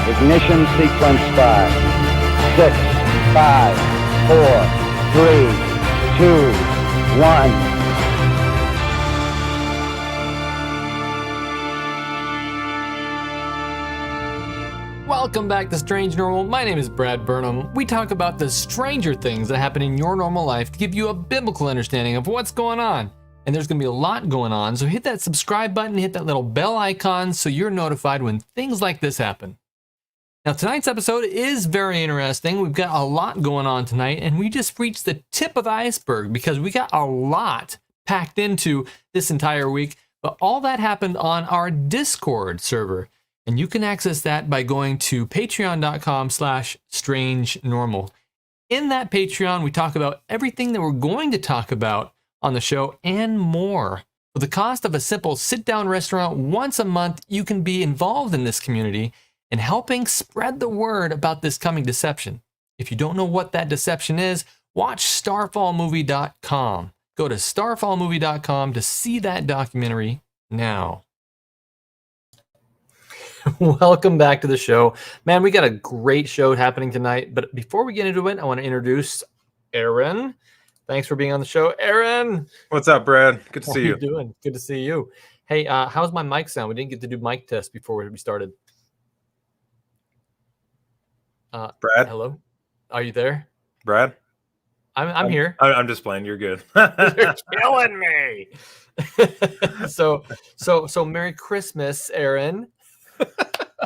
Ignition sequence start. 6, 5, 4, 3, 2, 1. Welcome back to Strange Normal. My name is Brad Burnham. We talk about the stranger things that happen in your normal life to give you a biblical understanding of what's going on. And there's going to be a lot going on, so hit that subscribe button, hit that little bell icon so you're notified when things like this happen. Now, tonight's episode is very interesting. We've got a lot going on tonight, and we just reached the tip of the iceberg because we got a lot packed into this entire week. But all that happened on our Discord server. And you can access that by going to patreon.com/strangenormal. In that Patreon, we talk about everything that we're going to talk about on the show and more. For the cost of a simple sit-down restaurant once a month, you can be involved in this community and helping spread the word about this coming deception. If you don't know what that deception is, watch starfallmovie.com. Go to starfallmovie.com to see that documentary now. Welcome back to the show. Man, we got a great show happening tonight. But before we get into it, I want to introduce Aaron. Thanks for being on the show, Aaron. What's up, Brad? Good to see you. How you doing? Good to see you. Hey, how's my mic sound? We didn't get to do mic test before we started. Brad? Hello? Are you there? Brad? I'm here. I'm just playing. You're good. You're killing me. So Merry Christmas, Aaron.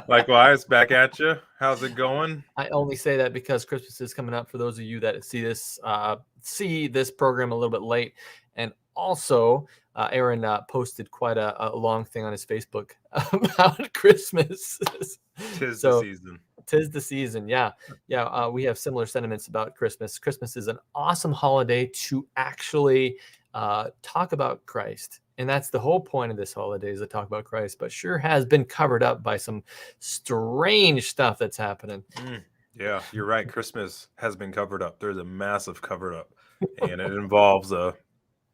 Likewise, back at you. How's it going? I only say that because Christmas is coming up for those of you that see this program a little bit late. And also, Aaron posted quite a long thing on his Facebook about Christmas. Tis the season. Tis the season, yeah. We have similar sentiments about Christmas. Christmas is an awesome holiday to actually talk about Christ. And that's the whole point of this holiday, is to talk about Christ, but sure has been covered up by some strange stuff that's happening. Yeah, you're right. Christmas has been covered up. There's a massive cover up, and it involves a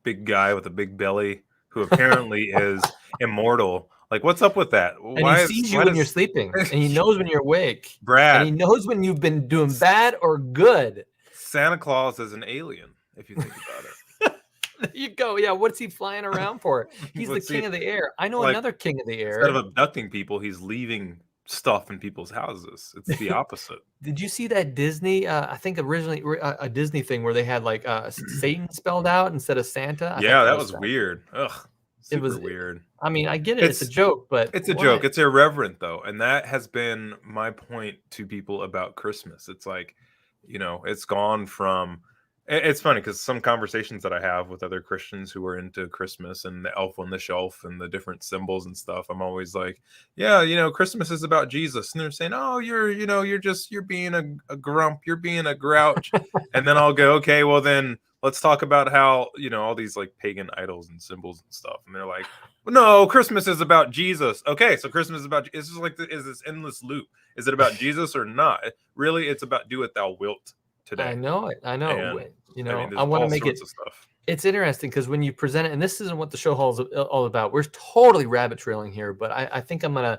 big guy with a big belly who apparently is immortal. Like, what's up with that? And he sees you when you're sleeping, and he knows when you're awake. Brad. And he knows when you've been doing bad or good. Santa Claus is an alien, if you think about it. There you go. Yeah, what's he flying around for? He's the king of the air. I know another king of the air. Instead of abducting people, he's leaving stuff in people's houses. It's the opposite. Did you see that Disney? I think originally a Disney thing where they had like Satan spelled out instead of Santa. Yeah, that was weird. Ugh, it was weird. I mean, I get it. It's a joke, but it's a joke. It's irreverent though, and that has been my point to people about Christmas. It's like, it's gone from. It's funny because some conversations that I have with other Christians who are into Christmas and the elf on the shelf and the different symbols and stuff, I'm always like, yeah, Christmas is about Jesus. And they're saying, oh, you're being a grump, you're being a grouch. And then I'll go, okay, well then let's talk about how, all these like pagan idols and symbols and stuff. And they're like, no, Christmas is about Jesus. Okay, so Christmas is about, it's just like, is this endless loop? Is it about Jesus or not? Really, it's about do what thou wilt. Today. I know it. And, I want to make it. It's interesting because when you present it, and this isn't what the show is all about. We're totally rabbit trailing here, but I think I'm gonna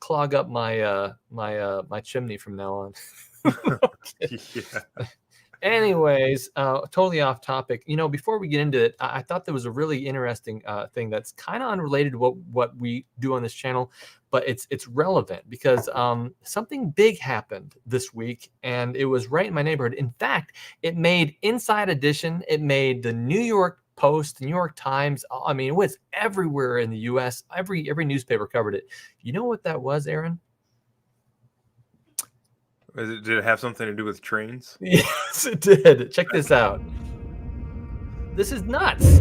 clog up my my chimney from now on. Yeah. Anyways, totally off topic. Before we get into it, I thought there was a really interesting thing that's kind of unrelated to what we do on this channel, but it's relevant because something big happened this week, and it was right in my neighborhood. In fact, it made Inside Edition. It made the New York Post, the New York Times. I mean, it was everywhere in the U.S. Every newspaper covered it. You know what that was, Aaron? Did it have something to do with trains? Yes, it did. Check this out. This is nuts.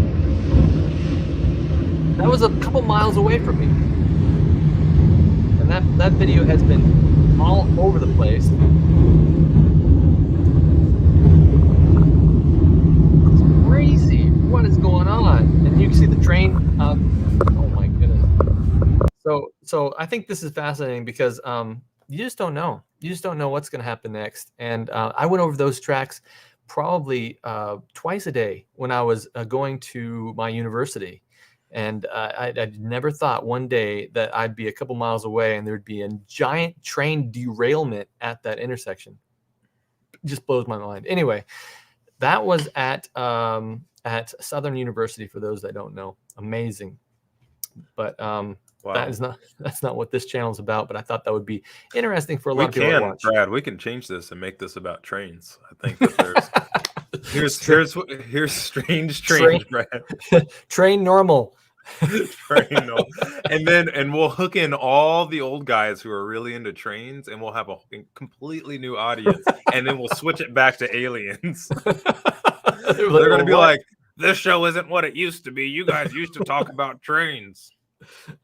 That was a couple miles away from me. And that video has been all over the place. It's crazy. What is going on? And you can see the train. Oh my goodness. So I think this is fascinating because you just don't know. You just don't know what's going to happen next. And I went over those tracks probably twice a day when I was going to my university. And I never thought one day that I'd be a couple miles away and there'd be a giant train derailment at that intersection. It just blows my mind. Anyway, that was at Southern University, for those that don't know. Amazing. But Wow. that's not what this channel is about. But I thought that would be interesting for a lot of people to watch. Brad, we can change this and make this about trains. I think that here's strange trains, Brad. Train normal. Train normal. And we'll hook in all the old guys who are really into trains, and we'll have a completely new audience, and then we'll switch it back to aliens. They're gonna be like, this show isn't what it used to be. You guys used to talk about trains.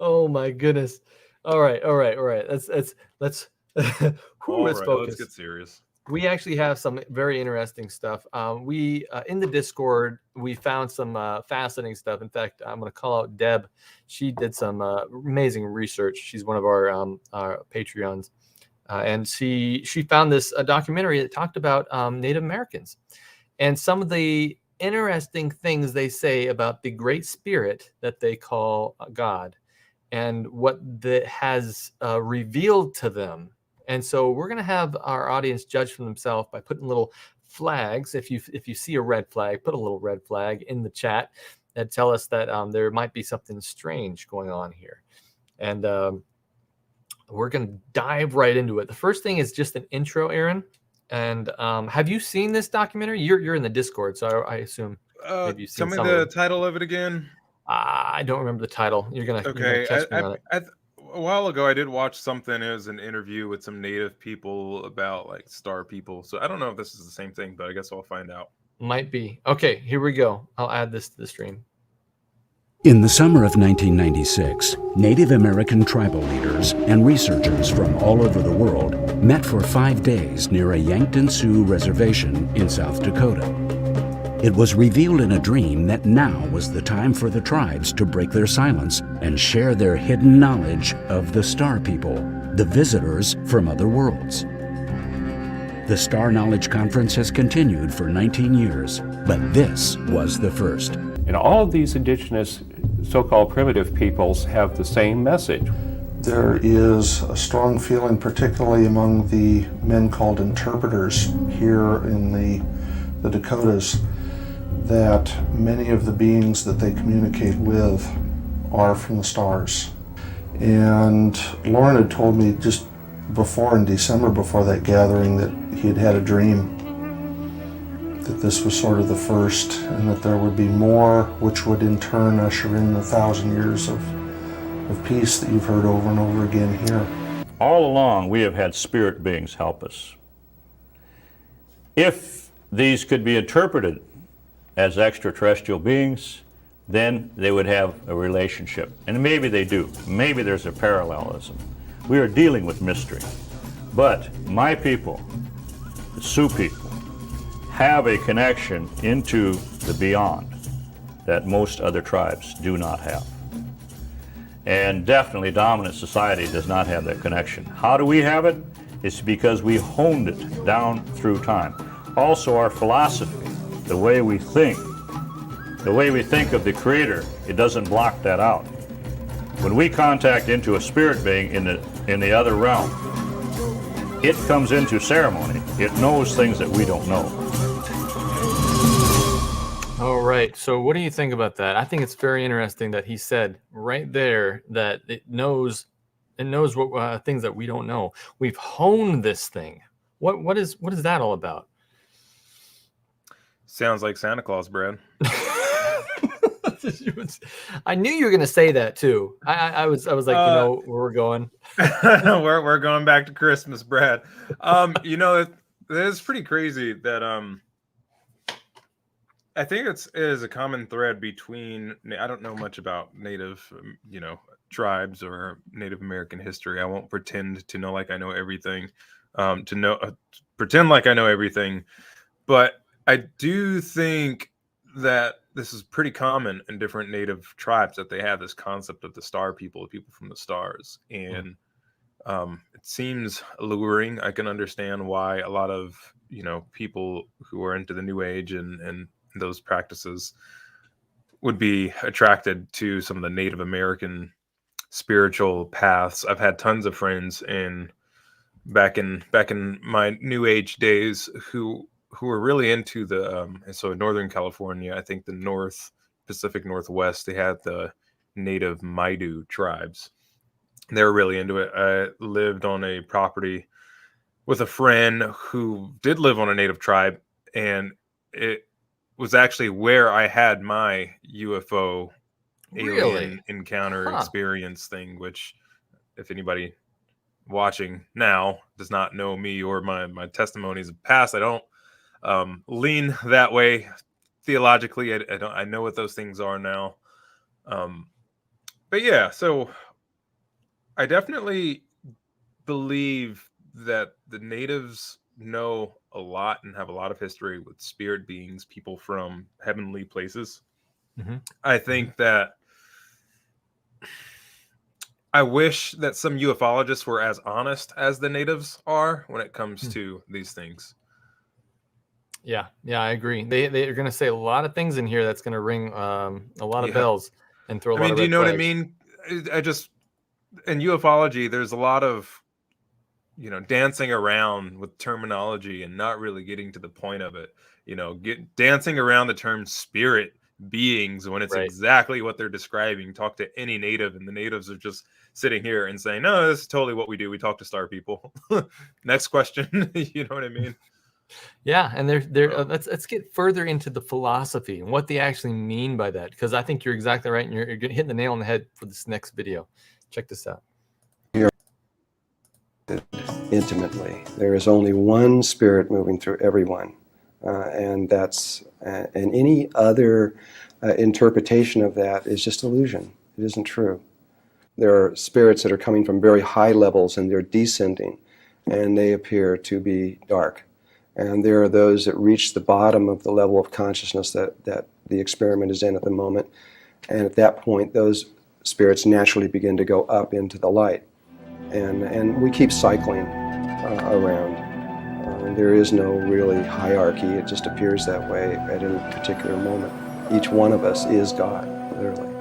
Oh my goodness. All right. Let's focus. Let's get serious. We actually have some very interesting stuff. We in the Discord, we found some fascinating stuff. In fact, I'm going to call out Deb. She did some amazing research. She's one of our Patreons, and she found this documentary that talked about Native Americans and some of the interesting things they say about the Great Spirit that they call God, and what that has revealed to them. And so we're going to have our audience judge for themselves by putting little flags. If you see a red flag, put a little red flag in the chat that tell us that there might be something strange going on here. And we're going to dive right into it. The first thing is just an intro, Aaron. And have you seen this documentary? You're in the Discord, so I assume maybe you've seen tell me the title of it again. I don't remember the title. You're gonna catch me on it. A while ago, I did watch something. It was an interview with some Native people about like star people. So I don't know if this is the same thing, but I guess I'll find out. Might be. Okay, here we go. I'll add this to the stream. In the summer of 1996, Native American tribal leaders and researchers from all over the world met for 5 days near a Yankton Sioux reservation in South Dakota. It was revealed in a dream that now was the time for the tribes to break their silence and share their hidden knowledge of the Star People, the visitors from other worlds. The Star Knowledge Conference has continued for 19 years, but this was the first. And all of these indigenous so-called primitive peoples have the same message. There is a strong feeling, particularly among the men called interpreters here in the Dakotas, that many of the beings that they communicate with are from the stars. And Lauren had told me just before, in December, before that gathering, that he had had a dream that this was sort of the first, and that there would be more, which would in turn usher in the 1,000 years of peace that you've heard over and over again here. All along, we have had spirit beings help us. If these could be interpreted as extraterrestrial beings, then they would have a relationship. And maybe they do. Maybe there's a parallelism. We are dealing with mystery. But my people, the Sioux people, have a connection into the beyond that most other tribes do not have. And definitely dominant society does not have that connection. How do we have it? It's because we honed it down through time. Also our philosophy, the way we think of the Creator, it doesn't block that out. When we contact into a spirit being in the other realm, it comes into ceremony. It knows things that we don't know. All right. So what do you think about that? I think it's very interesting that he said right there that it knows what things that we don't know. We've honed this thing. What is that all about? Sounds like Santa Claus, Brad. I knew you were going to say that too. I was like, where we're going. we're going back to Christmas, Brad. It's pretty crazy that I think it is a common thread between. I don't know much about Native, tribes or Native American history. I won't pretend to know like I know everything. Pretend like I know everything, but I do think that this is pretty common in different Native tribes, that they have this concept of the star people, the people from the stars. And it seems alluring. I can understand why a lot of, people who are into the New Age and those practices would be attracted to some of the Native American spiritual paths. I've had tons of friends back in my New Age days who were really into the so in Northern California, I think the Pacific Northwest, they had the native Maidu tribes. They were really into it. I lived on a property with a friend who did live on a native tribe, and it was actually where I had my UFO alien encounter experience thing, which if anybody watching now does not know me or my testimonies of past, I don't lean that way theologically. I know what those things are now. But yeah, so I definitely believe that the natives know a lot and have a lot of history with spirit beings, people from heavenly places. Mm-hmm. I think that I wish that some ufologists were as honest as the natives are when it comes to these things. Yeah, I agree. They're going to say a lot of things in here that's going to ring a lot of bells and throw a lot of do you red know what I flags. mean? In ufology, there's a lot of, dancing around with terminology and not really getting to the point of it. Dancing around the term spirit beings when it's exactly what they're describing. Talk to any native, and the natives are just sitting here and saying, no, this is totally what we do. We talk to star people. Next question. You know what I mean? Yeah, and let's get further into the philosophy and what they actually mean by that, because I think you're exactly right, and you're hitting the nail on the head for this next video. Check this out. Intimately, there is only one spirit moving through everyone, and any other interpretation of that is just illusion. It isn't true. There are spirits that are coming from very high levels and they're descending, and they appear to be dark. And there are those that reach the bottom of the level of consciousness that the experiment is in at the moment. And at that point, those spirits naturally begin to go up into the light. And we keep cycling around. There is no really hierarchy. It just appears that way at any particular moment. Each one of us is God, literally.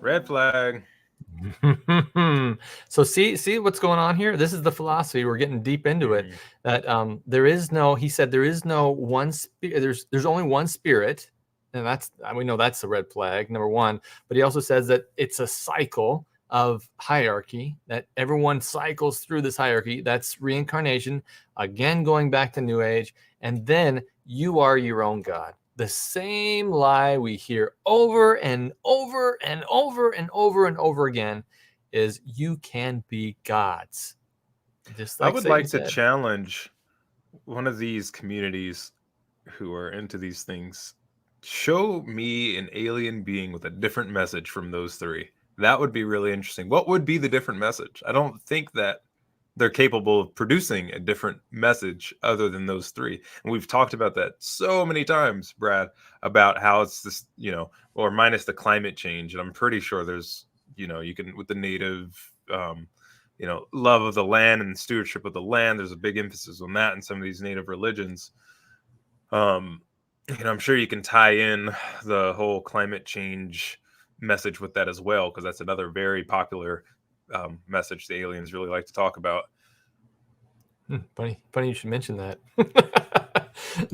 Red flag. So see what's going on here? This is the philosophy. We're getting deep into it. That he said there is no one spirit. There's only one spirit, and we know that's a red flag, number one. But he also says that it's a cycle of hierarchy, that everyone cycles through this hierarchy. That's reincarnation, again going back to New Age, and then you are your own God. The same lie we hear over and over and over and over and over again is you can be gods. Just like I would Satan like said. to challenge one of these communities who are into these things. Show me an alien being with a different message from those three. That would be really interesting. What would be the different message? I don't think that they're capable of producing a different message other than those three. And we've talked about that so many times, Brad, about how it's this, or minus the climate change. And I'm pretty sure there's, you can, with the native, love of the land and stewardship of the land, there's a big emphasis on that in some of these native religions. I'm sure you can tie in the whole climate change message with that as well, because that's another very popular message the aliens really like to talk about. Funny you should mention that.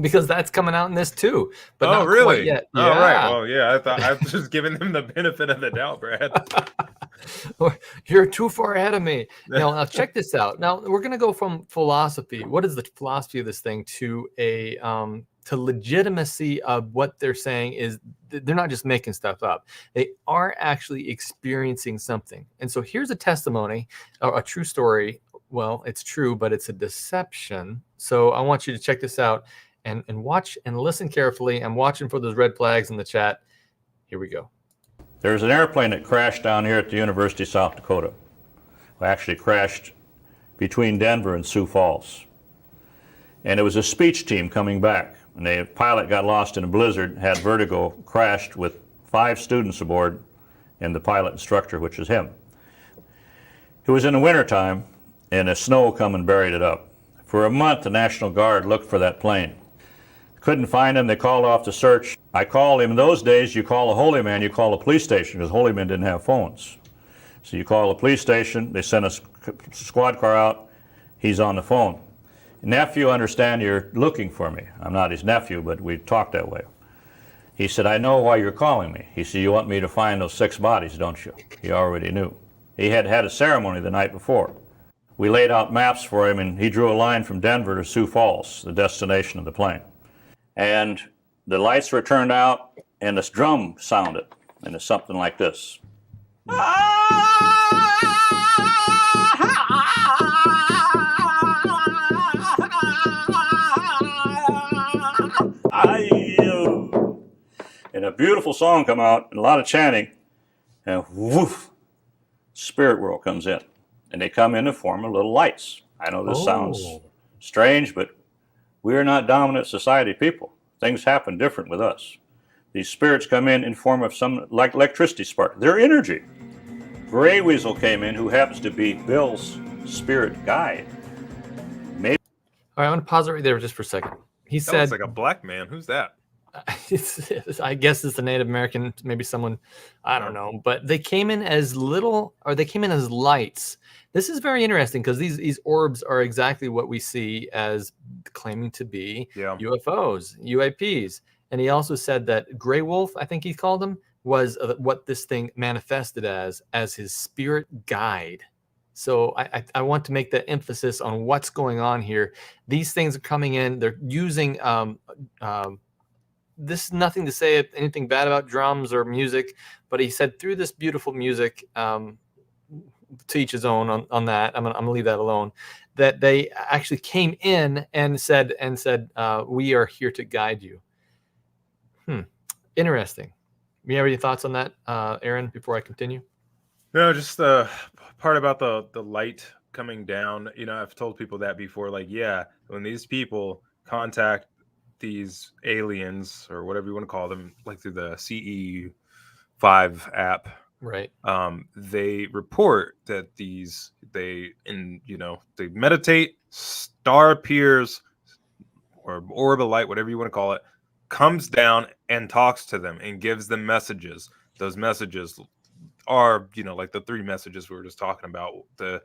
Because that's coming out in this too, but not really? quite yet. Oh, right. Well, yeah, I thought I was just giving them the benefit of the doubt, Brad. You're too far ahead of me. Now check this out. Now we're going to go from philosophy. What is the philosophy of this thing to to legitimacy of what they're saying is they're not just making stuff up. They are actually experiencing something. And so here's a testimony, a true story. Well, it's true, but it's a deception. So I want you to check this out and watch and listen carefully. I'm watching for those red flags in the chat. Here we go. There's an airplane that crashed down here at the University of South Dakota. It actually crashed between Denver and Sioux Falls. And it was a speech team coming back. And the pilot got lost in a blizzard, had vertigo, crashed with 5 students aboard and the pilot instructor, which is him. It was in the wintertime, and the snow come and buried it up. For a month, the National Guard looked for that plane. Couldn't find him. They called off the search. I called him. In those days, you call a holy man, you call a police station, because holy men didn't have phones. So you call the police station, they send a squad car out, he's on the phone. Nephew, understand you're looking for me. I'm not his nephew, but we talked that way. He said, I know why you're calling me. He said, you want me to find those 6 bodies, don't you? He already knew. He had had a ceremony the night before. We laid out maps for him, and he drew a line from Denver to Sioux Falls, the destination of the plane. And the lights were turned out, and this drum sounded, and it's something like this. And a beautiful song come out, and a lot of chanting, and woof, spirit world comes in. And they come in the form of little lights. I know this sounds strange, but we are not dominant society people. Things happen different with us. These spirits come in form of some, like electricity spark. They're energy. Gray Weasel came in, who happens to be Bill's spirit guide. Maybe. All right, I want to pause it right there just for a second. He That said, looks like a black man. Who's that? I guess it's a Native American, maybe someone, I don't know, but they came in as they came in as lights. This is very interesting because these orbs are exactly what we see as claiming to be UFOs, UAPs. And he also said that Gray Wolf, I think he called him, was what this thing manifested as his spirit guide. So I want to make that emphasis on what's going on here. These things are coming in. They're using this is nothing to say anything bad about drums or music, but he said through this beautiful music, to each his own on that. I'm gonna leave that alone. That they actually came in and said, we are here to guide you. Interesting. You have any thoughts on that, Aaron, before I continue? No, just the part about the light coming down. You know, I've told people that before. Like, yeah, when these people contact these aliens or whatever you want to call them, like through the CE5 app, right? They report that they meditate, star appears, or orb of light, whatever you want to call it, comes down and talks to them and gives them messages. Those messages are, like the 3 messages we were just talking about. The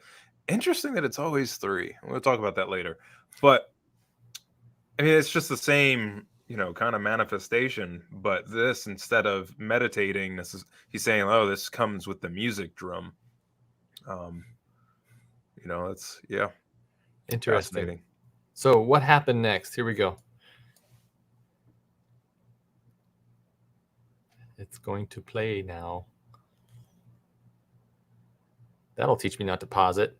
interesting that it's always 3. We'll talk about that later. But I mean, it's just the same, kind of manifestation. But this, instead of meditating, he's saying, oh, this comes with the music drum. It's Interesting. Fascinating. So what happened next? Here we go. It's going to play now. That'll teach me not to pause it.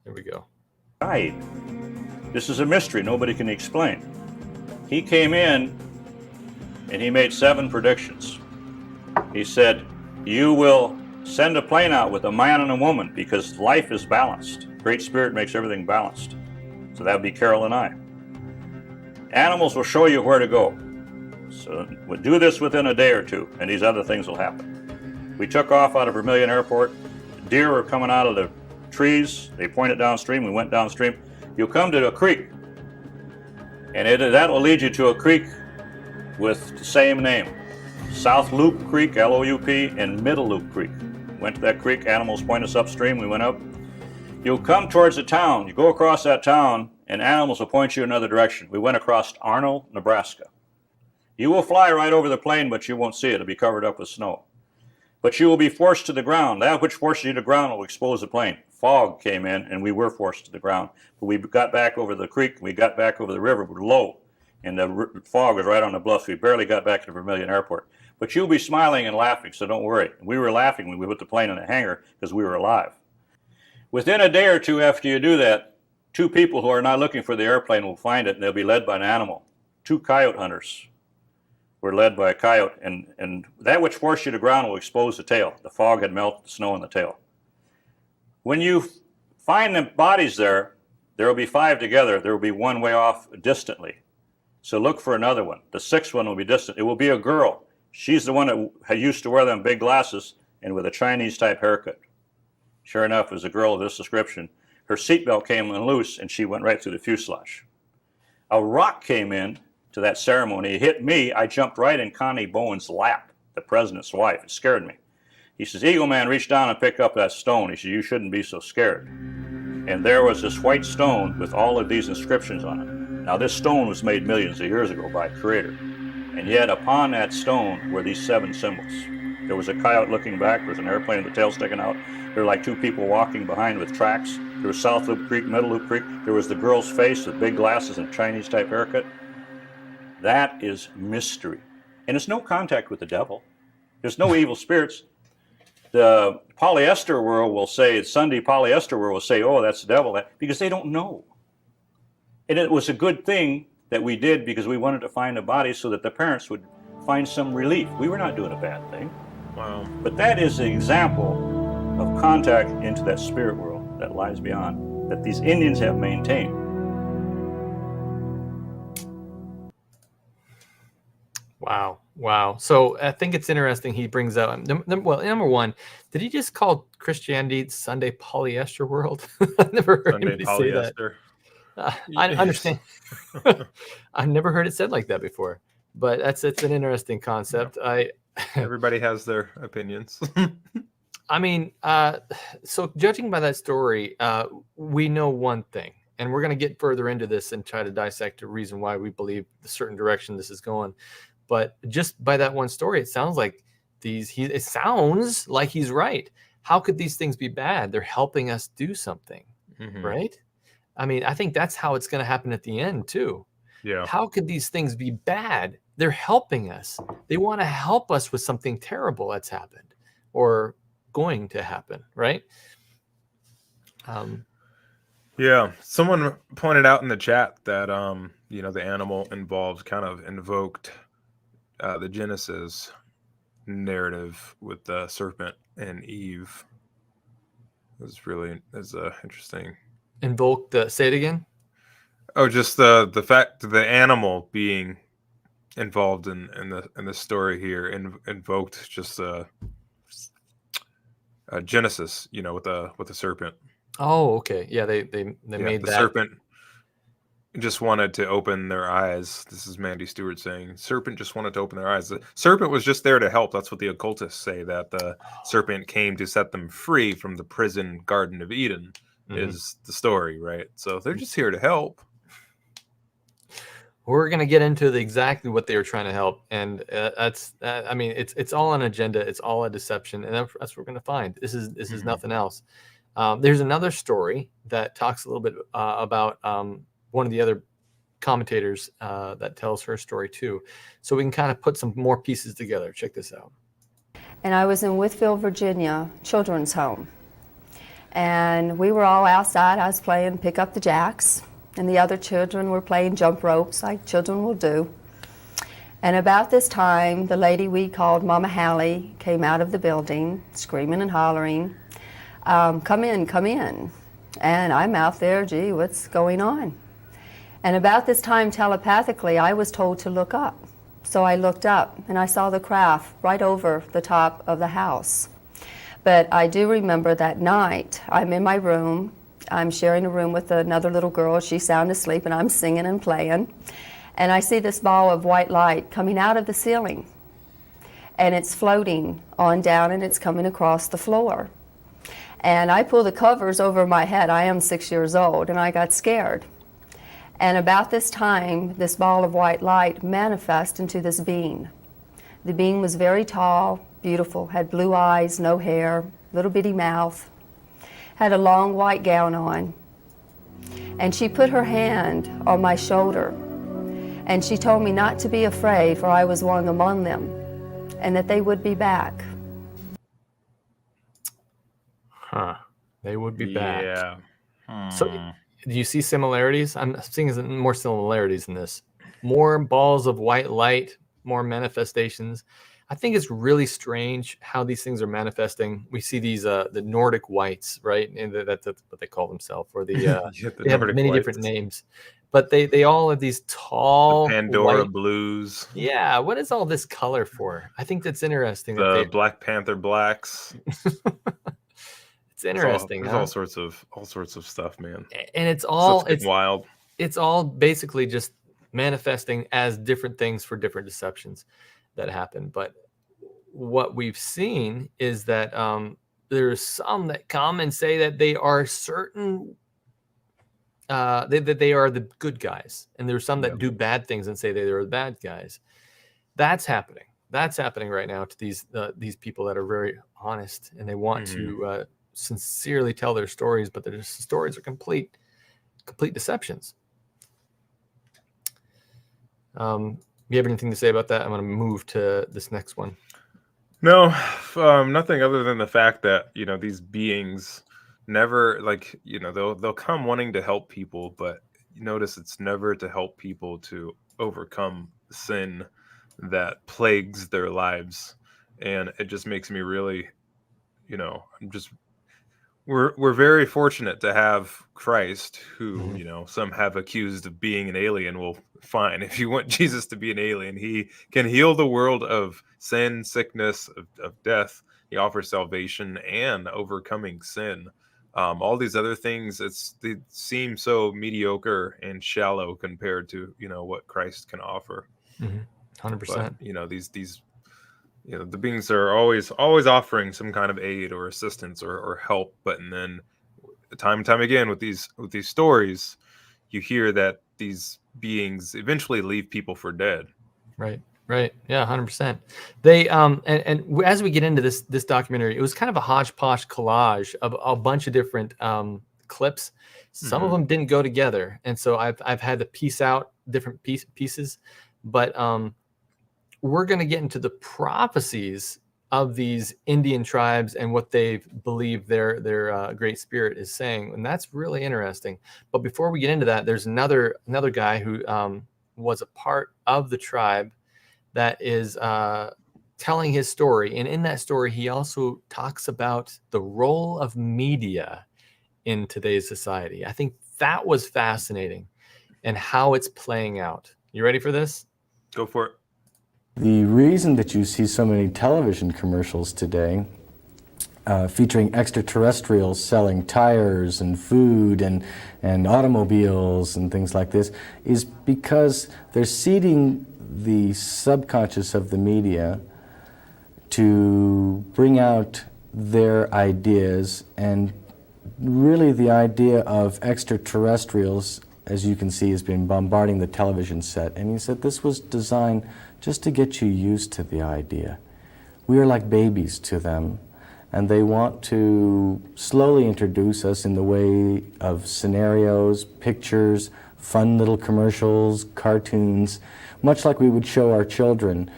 There we go. Right. This is a mystery nobody can explain. He came in and he made 7 predictions. He said, you will send a plane out with a man and a woman because life is balanced. Great Spirit makes everything balanced. So that would be Carol and I. Animals will show you where to go. So we'll do this within a day or 2, and these other things will happen. We took off out of Vermilion Airport. Deer were coming out of the trees. They pointed downstream. We went downstream. You'll come to a creek, and that will lead you to a creek with the same name. South Loop Creek, L-O-U-P, and Middle Loop Creek. Went to that creek. Animals point us upstream. We went up. You'll come towards the town. You go across that town, and animals will point you another direction. We went across Arnold, Nebraska. You will fly right over the plane, but you won't see it. It'll be covered up with snow. But you will be forced to the ground. That which forces you to the ground will expose the plane. Fog came in, and we were forced to the ground. But we got back over the creek. We got back over the river. We're low, and the fog was right on the bluffs. We barely got back to Vermilion Airport. But you'll be smiling and laughing, so don't worry. We were laughing when we put the plane in the hangar because we were alive. Within a day or 2 after you do that, 2 people who are not looking for the airplane will find it, and they'll be led by an animal. 2 coyote hunters were led by a coyote, and that which forced you to ground will expose the tail. The fog had melted the snow in the tail. When you find the bodies there will be 5 together. There will be 1 way off distantly. So look for another one. The 6th one will be distant. It will be a girl. She's the one that used to wear them big glasses and with a Chinese-type haircut. Sure enough, it was a girl of this description. Her seatbelt came loose, and she went right through the fuselage. a rock came in to that ceremony. It hit me. I jumped right in Connie Bowen's lap, the president's wife. It scared me. He says, Eagle Man, reach down and pick up that stone. He said, you shouldn't be so scared. And there was this white stone with all of these inscriptions on it. Now, this stone was made millions of years ago by a creator. And yet, upon that stone were these 7 symbols. There was a coyote looking back. There was an airplane with the tail sticking out. There were like 2 people walking behind with tracks. There was South Loop Creek, Middle Loop Creek. There was the girl's face with big glasses and Chinese-type haircut. That is mystery. And it's no contact with the devil. There's no evil spirits. The polyester world will say, Sunday polyester world will say, oh, that's the devil, because they don't know. And it was a good thing that we did because we wanted to find a body so that the parents would find some relief. We were not doing a bad thing. Wow. But that is an example of contact into that spirit world that lies beyond, that these Indians have maintained. Wow. Wow. So I think it's interesting he brings out, well, number one, did he just call Christianity Sunday polyester world? I've never heard Sunday anybody say that. polyester. I understand. I've never heard it said like that before, but it's an interesting concept. Everybody has their opinions. I mean, so judging by that story, we know one thing, and we're going to get further into this and try to dissect the reason why we believe the certain direction this is going. But just by that one story, it sounds like it sounds like he's right. How could these things be bad? They're helping us do something, right? I mean, I think that's how it's going to happen at the end too. Yeah. How could these things be bad? They're helping us. They want to help us with something terrible that's happened or going to happen, right? Yeah. Someone pointed out in the chat that the animal involved kind of invoked the Genesis narrative with the serpent and Eve. It's really interesting. Invoke say it again. Oh, just the fact that the animal being involved in the story here invoked just Genesis, with the serpent. Oh, okay. Yeah, they made the that. Serpent just wanted to open their eyes. This is Mandy Stewart saying, serpent just wanted to open their eyes. The serpent was just there to help. That's what the occultists say, that the serpent came to set them free from the prison Garden of Eden is the story, right? So they're just here to help. We're going to get into exactly what they were trying to help. And it's all an agenda. It's all a deception. And that's what we're going to find. This is nothing else. There's another story that talks a little bit about one of the other commentators that tells her story too. So we can kind of put some more pieces together. Check this out. And I was in Whitfield, Virginia, children's home. And we were all outside. I was playing pick up the jacks. And the other children were playing jump ropes like children will do. And about this time, the lady we called Mama Hallie came out of the building, screaming and hollering, come in, come in. And I'm out there, gee, what's going on? And about this time, telepathically, I was told to look up. So I looked up, and I saw the craft right over the top of the house. But I do remember that night, I'm in my room, I'm sharing a room with another little girl. She's sound asleep, and I'm singing and playing. And I see this ball of white light coming out of the ceiling. And it's floating on down, and it's coming across the floor. And I pull the covers over my head. I am 6 years old, and I got scared. And about this time, this ball of white light manifested into this being. The being was very tall, beautiful, had blue eyes, no hair, little bitty mouth, had a long white gown on. And she put her hand on my shoulder, and she told me not to be afraid, for I was one among them, and that they would be back. Huh. They would be back. Yeah. So do you see similarities? I'm seeing more similarities in this. More balls of white light, more manifestations. I think it's really strange how these things are manifesting. We see these the Nordic whites, right? And that's what they call themselves, or they have many different names. But they all have these tall the Pandora white blues. Yeah, what is all this color for? I think that's interesting. The Black Panther blacks. It's interesting. There's all sorts of stuff, man. And it's all wild. It's all basically just manifesting as different things for different deceptions that happen. But what we've seen is that there's some that come and say that they are certain, that they are the good guys, and there's some that do bad things and say they are the bad guys. That's happening. That's happening right now to these people that are very honest, and they want to sincerely tell their stories, but their stories are complete deceptions. You have anything to say about that? I'm going to move to this next one. No, nothing other than the fact that, these beings never, like, they'll come wanting to help people, but you notice it's never to help people to overcome sin that plagues their lives. And it just makes me really, I'm just we're very fortunate to have Christ, who, some have accused of being an alien. Well, fine. If you want Jesus to be an alien, he can heal the world of sin, sickness, of death. He offers salvation and overcoming sin. All these other things, they seem so mediocre and shallow compared to, what Christ can offer. 100%. But, these the beings are always offering some kind of aid or assistance or help, but and then time and time again with these stories, you hear that these beings eventually leave people for dead. Right. Yeah, 100%. They and as we get into this documentary, it was kind of a hodgepodge collage of a bunch of different clips. Some of them didn't go together, and so I've had to piece out different pieces, but we're going to get into the prophecies of these Indian tribes and what they believe their Great Spirit is saying, and that's really interesting. But before we get into that, there's another guy who was a part of the tribe that is telling his story, and in that story, he also talks about the role of media in today's society. I think that was fascinating, and how it's playing out. You ready for this? Go for it. The reason that you see so many television commercials today featuring extraterrestrials selling tires and food and automobiles and things like this is because they're seeding the subconscious of the media to bring out their ideas, and really the idea of extraterrestrials, as you can see, has been bombarding the television set. And he said this was designed just to get you used to the idea. We are like babies to them, and they want to slowly introduce us in the way of scenarios, pictures, fun little commercials, cartoons, much like we would show our children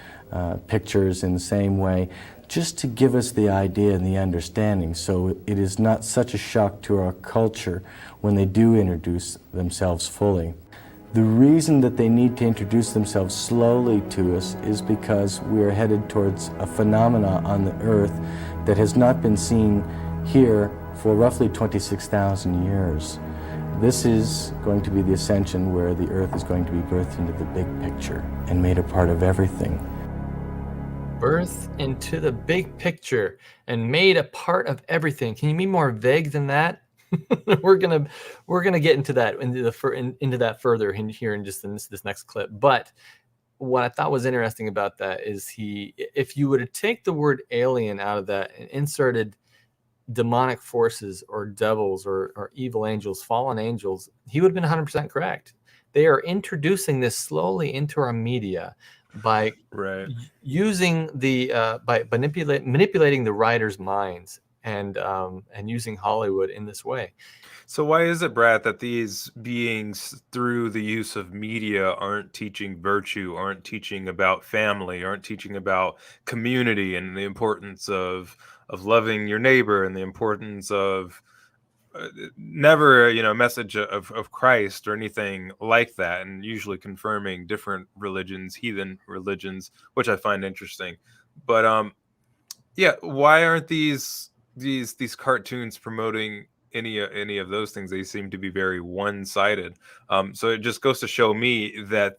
pictures in the same way, just to give us the idea and the understanding, so it is not such a shock to our culture when they do introduce themselves fully. The reason that they need to introduce themselves slowly to us is because we are headed towards a phenomena on the earth that has not been seen here for roughly 26,000 years. This is going to be the ascension where the earth is going to be birthed into the big picture and made a part of everything. Birth into the big picture and made a part of everything. Can you be more vague than that? we're gonna get into that into that further here in just this next clip. But what I thought was interesting about that is if you were to take the word alien out of that and inserted demonic forces or devils or evil angels, fallen angels, he would have been 100% correct. They are introducing this slowly into our media by using by manipulating the writers' minds and using Hollywood in this way. So why is it, Brad, that these beings, through the use of media, aren't teaching virtue, aren't teaching about family, aren't teaching about community and the importance of loving your neighbor and the importance of never, a message of Christ or anything like that, and usually confirming different religions, heathen religions, which I find interesting. But why aren't these cartoons promoting any of those things? They seem to be very one-sided. So it just goes to show me that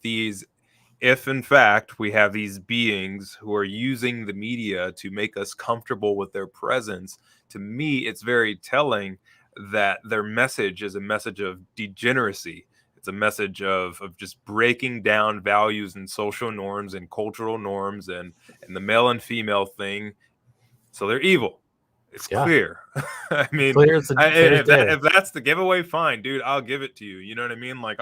if in fact we have these beings who are using the media to make us comfortable with their presence, to me it's very telling that their message is a message of degeneracy. It's It's a message of just breaking down values and social norms and cultural norms and the male and female thing. So they're evil. It's clear. I mean, Clear as day. if that's the giveaway, fine, dude. I'll give it to you. You know what I mean? Like,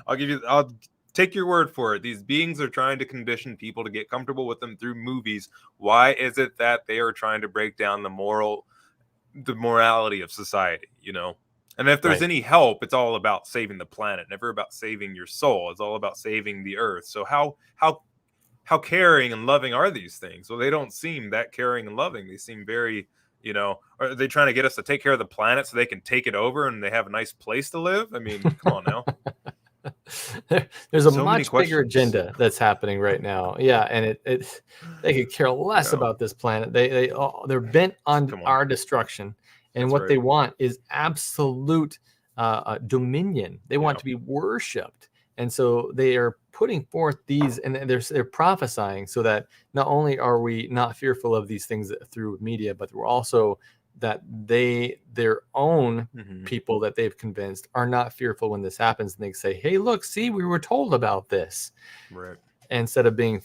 I'll take your word for it. These beings are trying to condition people to get comfortable with them through movies. Why is it that they are trying to break down the morality of society? You know, and if there's any help, it's all about saving the planet, never about saving your soul. It's all about saving the earth. So how caring and loving are these things? Well, they don't seem that caring and loving. They seem very, you know, are they trying to get us to take care of the planet so they can take it over and they have a nice place to live? I mean, come on now. There's a So much bigger agenda that's happening right now. Yeah, and they could care less about this planet. They're bent on our destruction, and what they want is absolute dominion. They want to be worshipped, and so they are putting forth these, and they're prophesying so that not only are we not fearful of these things through media, but we're also that their own people that they've convinced are not fearful when this happens, and they say, hey, look, see, we were told about this, right? Instead of being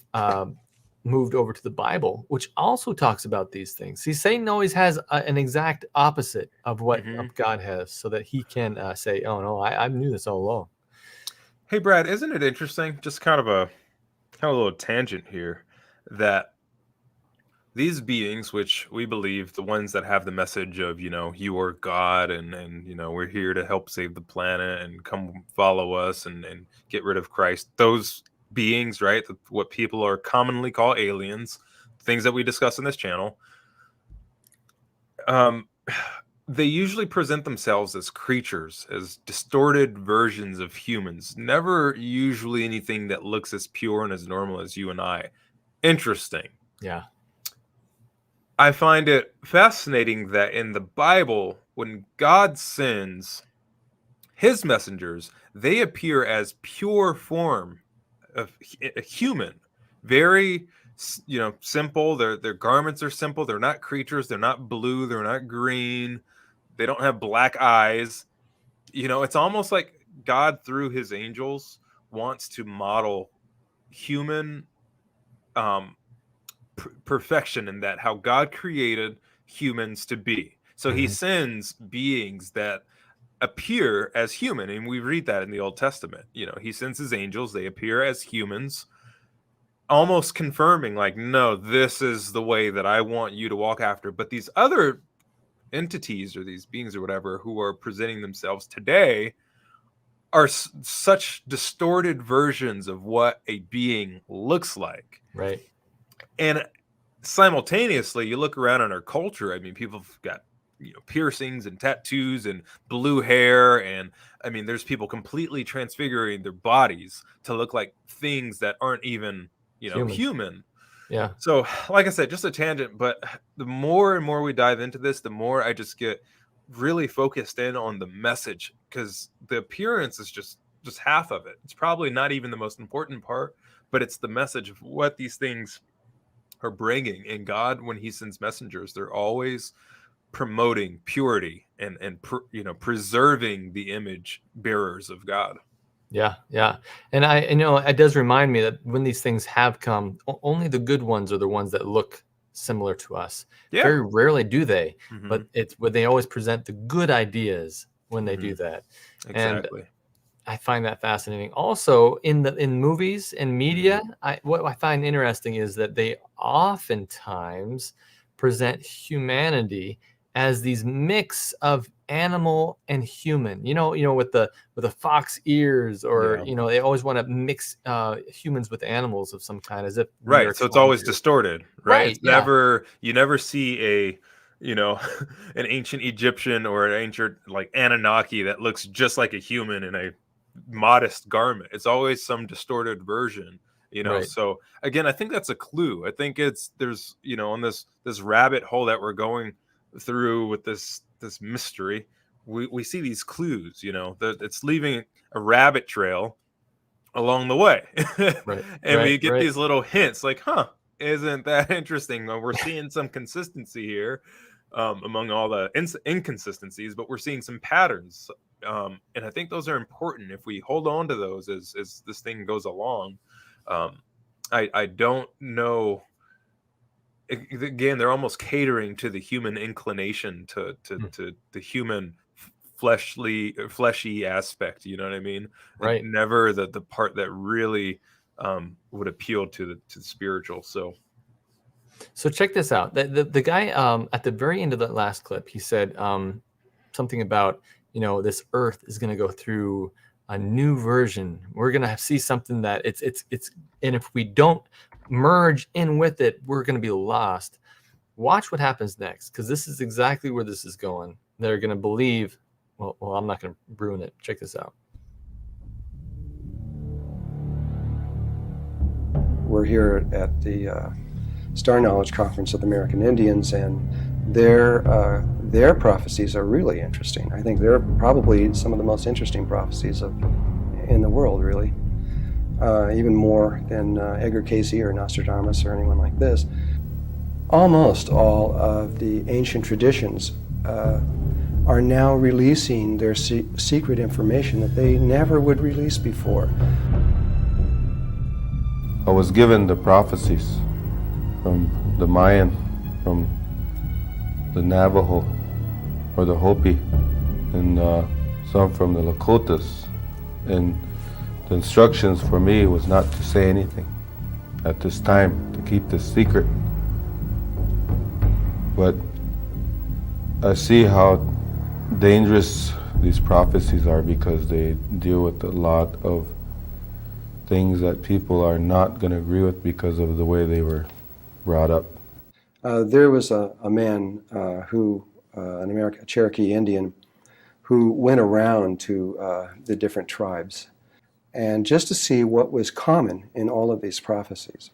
moved over to the Bible, which also talks about these things. See, Satan always has an exact opposite of what God has, so that he can say, oh no, I knew this all along. Hey Brad, isn't it interesting, just kind of a little tangent here, that these beings, which we believe, the ones that have the message of, you know, you are God, and you know, we're here to help save the planet and come follow us and get rid of Christ. Those beings, right? What people are commonly call aliens, things that we discuss in this channel. They usually present themselves as creatures, as distorted versions of humans, never usually anything that looks as pure and as normal as you and I. Interesting. Yeah. I find it fascinating that in the Bible, when God sends his messengers, they appear as pure form of a human, very, you know, simple. Their garments are simple. They're not creatures. They're not blue. They're not green. They don't have black eyes. You know, it's almost like God, through his angels, wants to model human perfection, in that how God created humans to be. So he sends beings that appear as human, and we read that in the Old Testament. You know, he sends his angels, they appear as humans, almost confirming, like, no, this is the way that I want you to walk after. But these other entities, or these beings or whatever, who are presenting themselves today, are such distorted versions of what a being looks like. Right. And simultaneously, you look around in our culture, I mean, people have got, you know, piercings and tattoos and blue hair, and I mean, there's people completely transfiguring their bodies to look like things that aren't even, you know, human. Yeah. So, like I said, just a tangent, but the more and more we dive into this, the more I just get really focused in on the message, because the appearance is just half of it. It's probably not even the most important part, but it's the message of what these things are bringing. And God, when he sends messengers, they're always promoting purity and you know, preserving the image bearers of God. Yeah, yeah. And you know, it does remind me that when these things have come, only the good ones are the ones that look similar to us. Yeah. Very rarely do they, but it's when they always present the good ideas when they do that. Exactly. And I find that fascinating. Also, in movies and media, what I find interesting is that they oftentimes present humanity as these mix of animal and human. You know, with the fox ears, or you know, they always want to mix humans with animals of some kind, as if right. So it's always distorted, right? It's never, you never see a, you know, an ancient Egyptian or an ancient, like, Anunnaki that looks just like a human in a modest garment. It's always some distorted version, you know. So again, I think that's a clue. I think there's, you know, on this rabbit hole that we're going through with this mystery, we see these clues, you know, that it's leaving a rabbit trail along the way. And we get these little hints, like, isn't that interesting? We're seeing some consistency here. among all the inconsistencies, but we're seeing some patterns. And I think those are important if we hold on to those as this thing goes along. I don't know. Again, they're almost catering to the human inclination to the human fleshy aspect. You know what I mean? Right. And never the part that really would appeal to the spiritual. So check this out. The guy at the very end of that last clip, he said something about, this earth is going to go through a new version. We're going to see something that it's and if we don't merge in with it, we're going to be lost. Watch what happens next, because this is exactly where this is going. They're going to believe. Well, I'm not going to ruin it. Check this out. We're here at the Star Knowledge Conference of the American Indians, and their prophecies are really interesting. I think they're probably some of the most interesting prophecies in the world, really. Even more than Edgar Cayce or Nostradamus or anyone like this. Almost all of the ancient traditions are now releasing their secret information that they never would release before. I was given the prophecies from the Mayan, from the Navajo or the Hopi, and some from the Lakotas. And the instructions for me was not to say anything at this time, to keep this secret. But I see how dangerous these prophecies are, because they deal with a lot of things that people are not going to agree with because of the way they were brought up. There was a man a Cherokee Indian, who went around to the different tribes, and just to see what was common in all of these prophecies.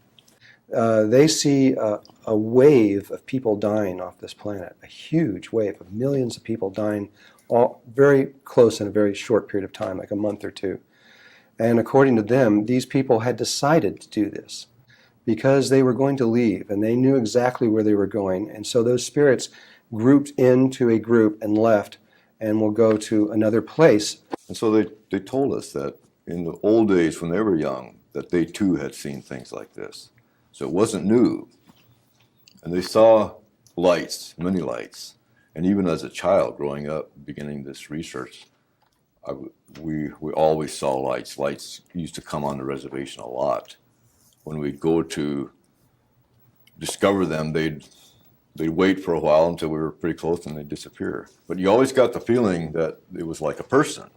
They see a wave of people dying off this planet, a huge wave of millions of people dying, all very close in a very short period of time, like a month or two. And according to them, these people had decided to do this because they were going to leave, and they knew exactly where they were going. And so those spirits grouped into a group and left, and will go to another place. And so they told us that in the old days when they were young, that they too had seen things like this. So it wasn't new. And they saw lights, many lights. And even as a child growing up, beginning this research, we always saw lights. Lights used to come on the reservation a lot. When we'd go to discover them, they'd wait for a while until we were pretty close and they'd disappear. But you always got the feeling that it was like a person.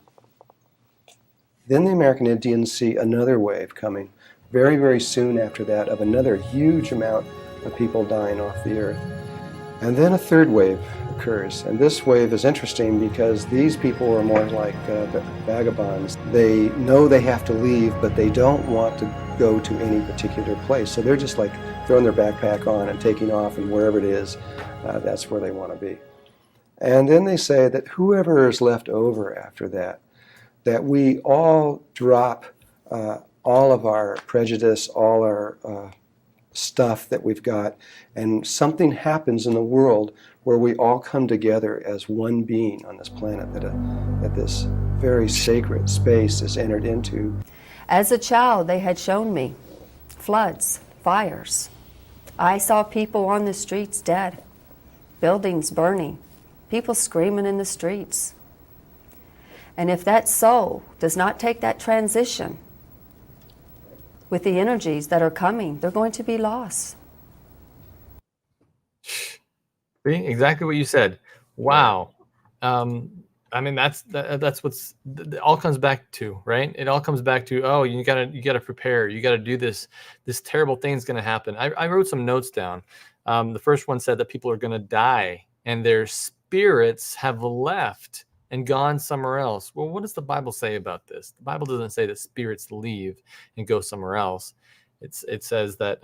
Then the American Indians see another wave coming very, very soon after that, of another huge amount of people dying off the earth. And then a third wave occurs. And this wave is interesting because these people are more like vagabonds. They know they have to leave, but they don't want to go to any particular place. So they're just like throwing their backpack on and taking off, and wherever it is, that's where they want to be. And then they say that whoever is left over after that, that we all drop all of our prejudice, all our stuff that we've got, and something happens in the world where we all come together as one being on this planet, that this very sacred space is entered into. As a child, they had shown me floods, fires. I saw people on the streets dead, buildings burning, people screaming in the streets. And if that soul does not take that transition with the energies that are coming, they're going to be lost. Exactly what you said. Wow. I mean, that's what's it all comes back to, right? It all comes back to, oh, you gotta prepare. You gotta do this. This terrible thing's gonna happen. I wrote some notes down. The first one said that people are gonna die and their spirits have left and gone somewhere else. Well, what does the Bible say about this? The Bible doesn't say that spirits leave and go somewhere else. It says that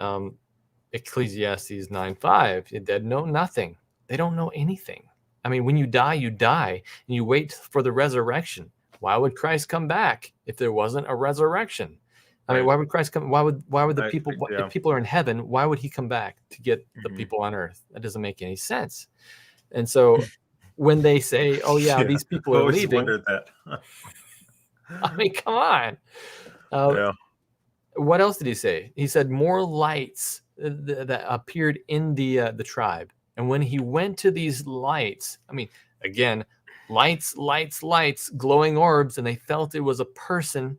Ecclesiastes 9:5, the dead know nothing. They don't know anything. I mean, when you die, and you wait for the resurrection. Why would Christ come back if there wasn't a resurrection? I mean, why would Christ come? Why would the people, if people are in heaven, why would he come back to get the people on earth? That doesn't make any sense. And so when they say, oh yeah, these people I are always leaving, wondered that. I mean, come on. Yeah. What else did he say? He said more lights that appeared in the tribe. And when he went to these lights, I mean, again, lights, glowing orbs, and they felt it was a person.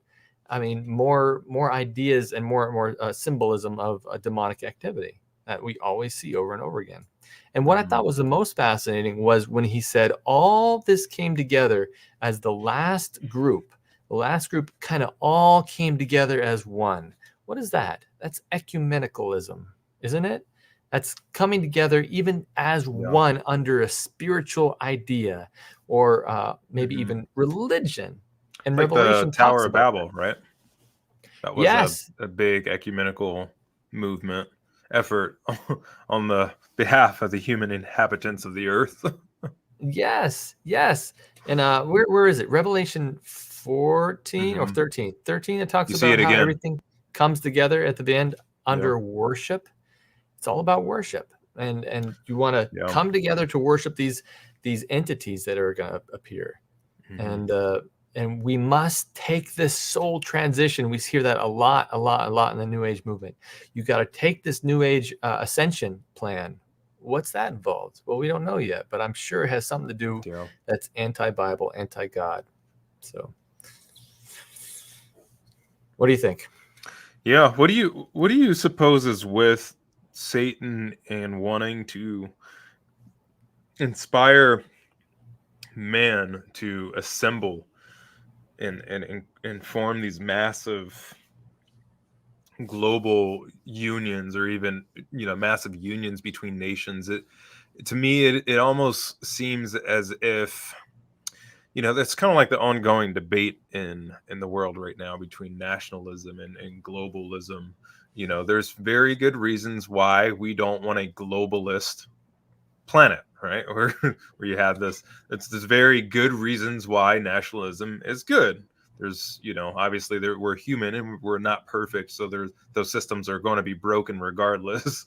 I mean, more ideas and more symbolism of a demonic activity that we always see over and over again. And what I thought was the most fascinating was when he said all this came together as the last group. The last group kind of all came together as one. What is that? That's ecumenicalism, isn't it? That's coming together even as one under a spiritual idea, or maybe even religion. And Like the Revelation Tower talks of about Babel, right? That was yes, a big ecumenical movement effort on the behalf of the human inhabitants of the earth. yes. And where is it? Revelation 14 or 13? 13, it talks You see about it how again. everything comes together at the end under Yeah. worship. It's all about worship, and you want to Yeah. come together to worship these entities that are going to appear, and we must take this soul transition. We hear that a lot in the New Age movement. You got to take this New Age ascension plan. What's that involved? Well, we don't know yet, but I'm sure it has something to do that's anti-Bible, anti-God. So, what do you think? Yeah. What do you suppose is with Satan and wanting to inspire man to assemble and form these massive global unions, or even massive unions between nations? To me it almost seems as if that's kind of like the ongoing debate in the world right now between nationalism and globalism. There's very good reasons why we don't want a globalist planet, right? Where you have there's very good reasons why nationalism is good. There's obviously we're human and we're not perfect, so those systems are going to be broken regardless.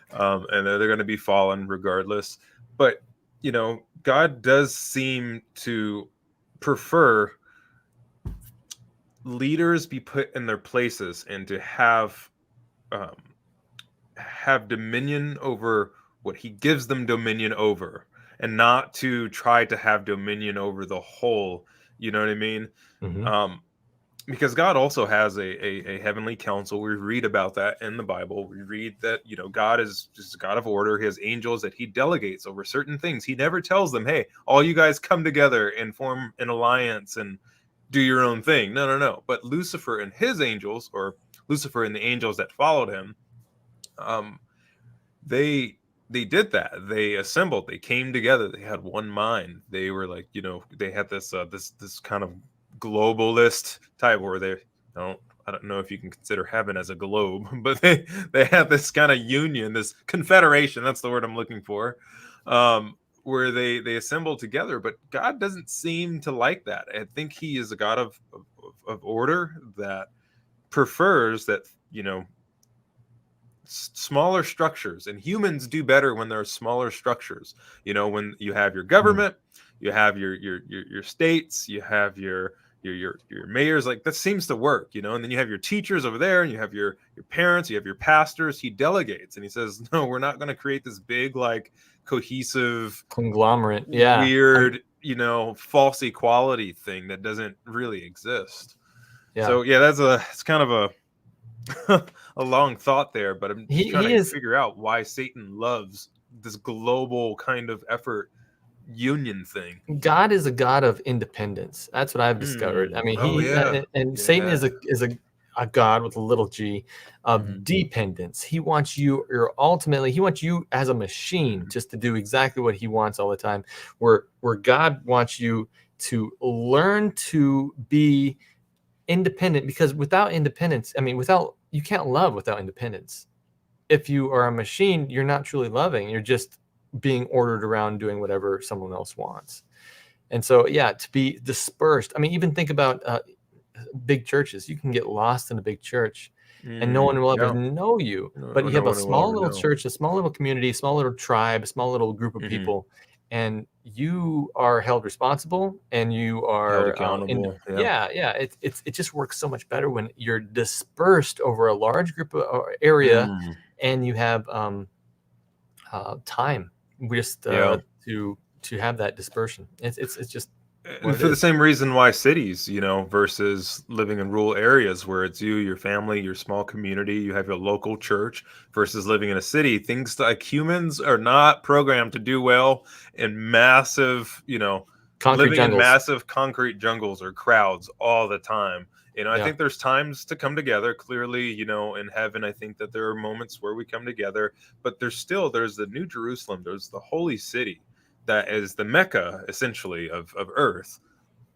And they're going to be fallen regardless. But God does seem to prefer leaders be put in their places and to have dominion over what he gives them dominion over, and not to try to have dominion over the whole. You know what I mean? Because God also has a heavenly council. We read about that in the Bible. We read that God is just a God of order. He has angels that he delegates over certain things. He never tells them, hey, all you guys come together and form an alliance and do your own thing. No. But Lucifer and his angels, or Lucifer and the angels that followed him, they did that. They assembled. They came together. They had one mind. They were like, they had this this kind of globalist type where I don't know if you can consider heaven as a globe, but they had this kind of union, this confederation. That's the word I'm looking for. Where they assembled together. But God doesn't seem to like that. I think he is a God of order that prefers that smaller structures, and humans do better when there are smaller structures. When you have your government, you have your states, you have your mayors, like that seems to work, and then you have your teachers over there, and you have your parents, you have your pastors. He delegates, and he says, no, we're not going to create this big, like, cohesive Conglomerate, weird false equality thing that doesn't really exist. So it's kind of a long thought there, but I'm just trying to figure out why Satan loves this global kind of effort union thing. God is a God of independence. That's what I've discovered. I mean, Satan is a God with a little g of dependence. He wants you, he wants you as a machine just to do exactly what he wants all the time. Where God wants you to learn to be independent, because without independence, you can't love without independence. If you are a machine, you're not truly loving. You're just being ordered around doing whatever someone else wants. And so, to be dispersed. I mean, even think about big churches. You can get lost in a big church and no one will ever know you. But you have a small little church, a small little community, a small little tribe, a small little group of people, and you are held responsible, and you Held are accountable. it just works so much better when you're dispersed over a large group of area, Mm, and you have time just yeah. to have that dispersion. It's just what And it for the is. same reason why cities, versus living in rural areas where it's you, your family, your small community, you have your local church versus living in a city, things like humans are not programmed to do well in massive, Concrete living in jungles. massive concrete jungles or crowds all the time. I Yeah. think there's times to come together. Clearly, in heaven, I think that there are moments where we come together, but there's the New Jerusalem, there's the holy city that is the Mecca essentially of earth.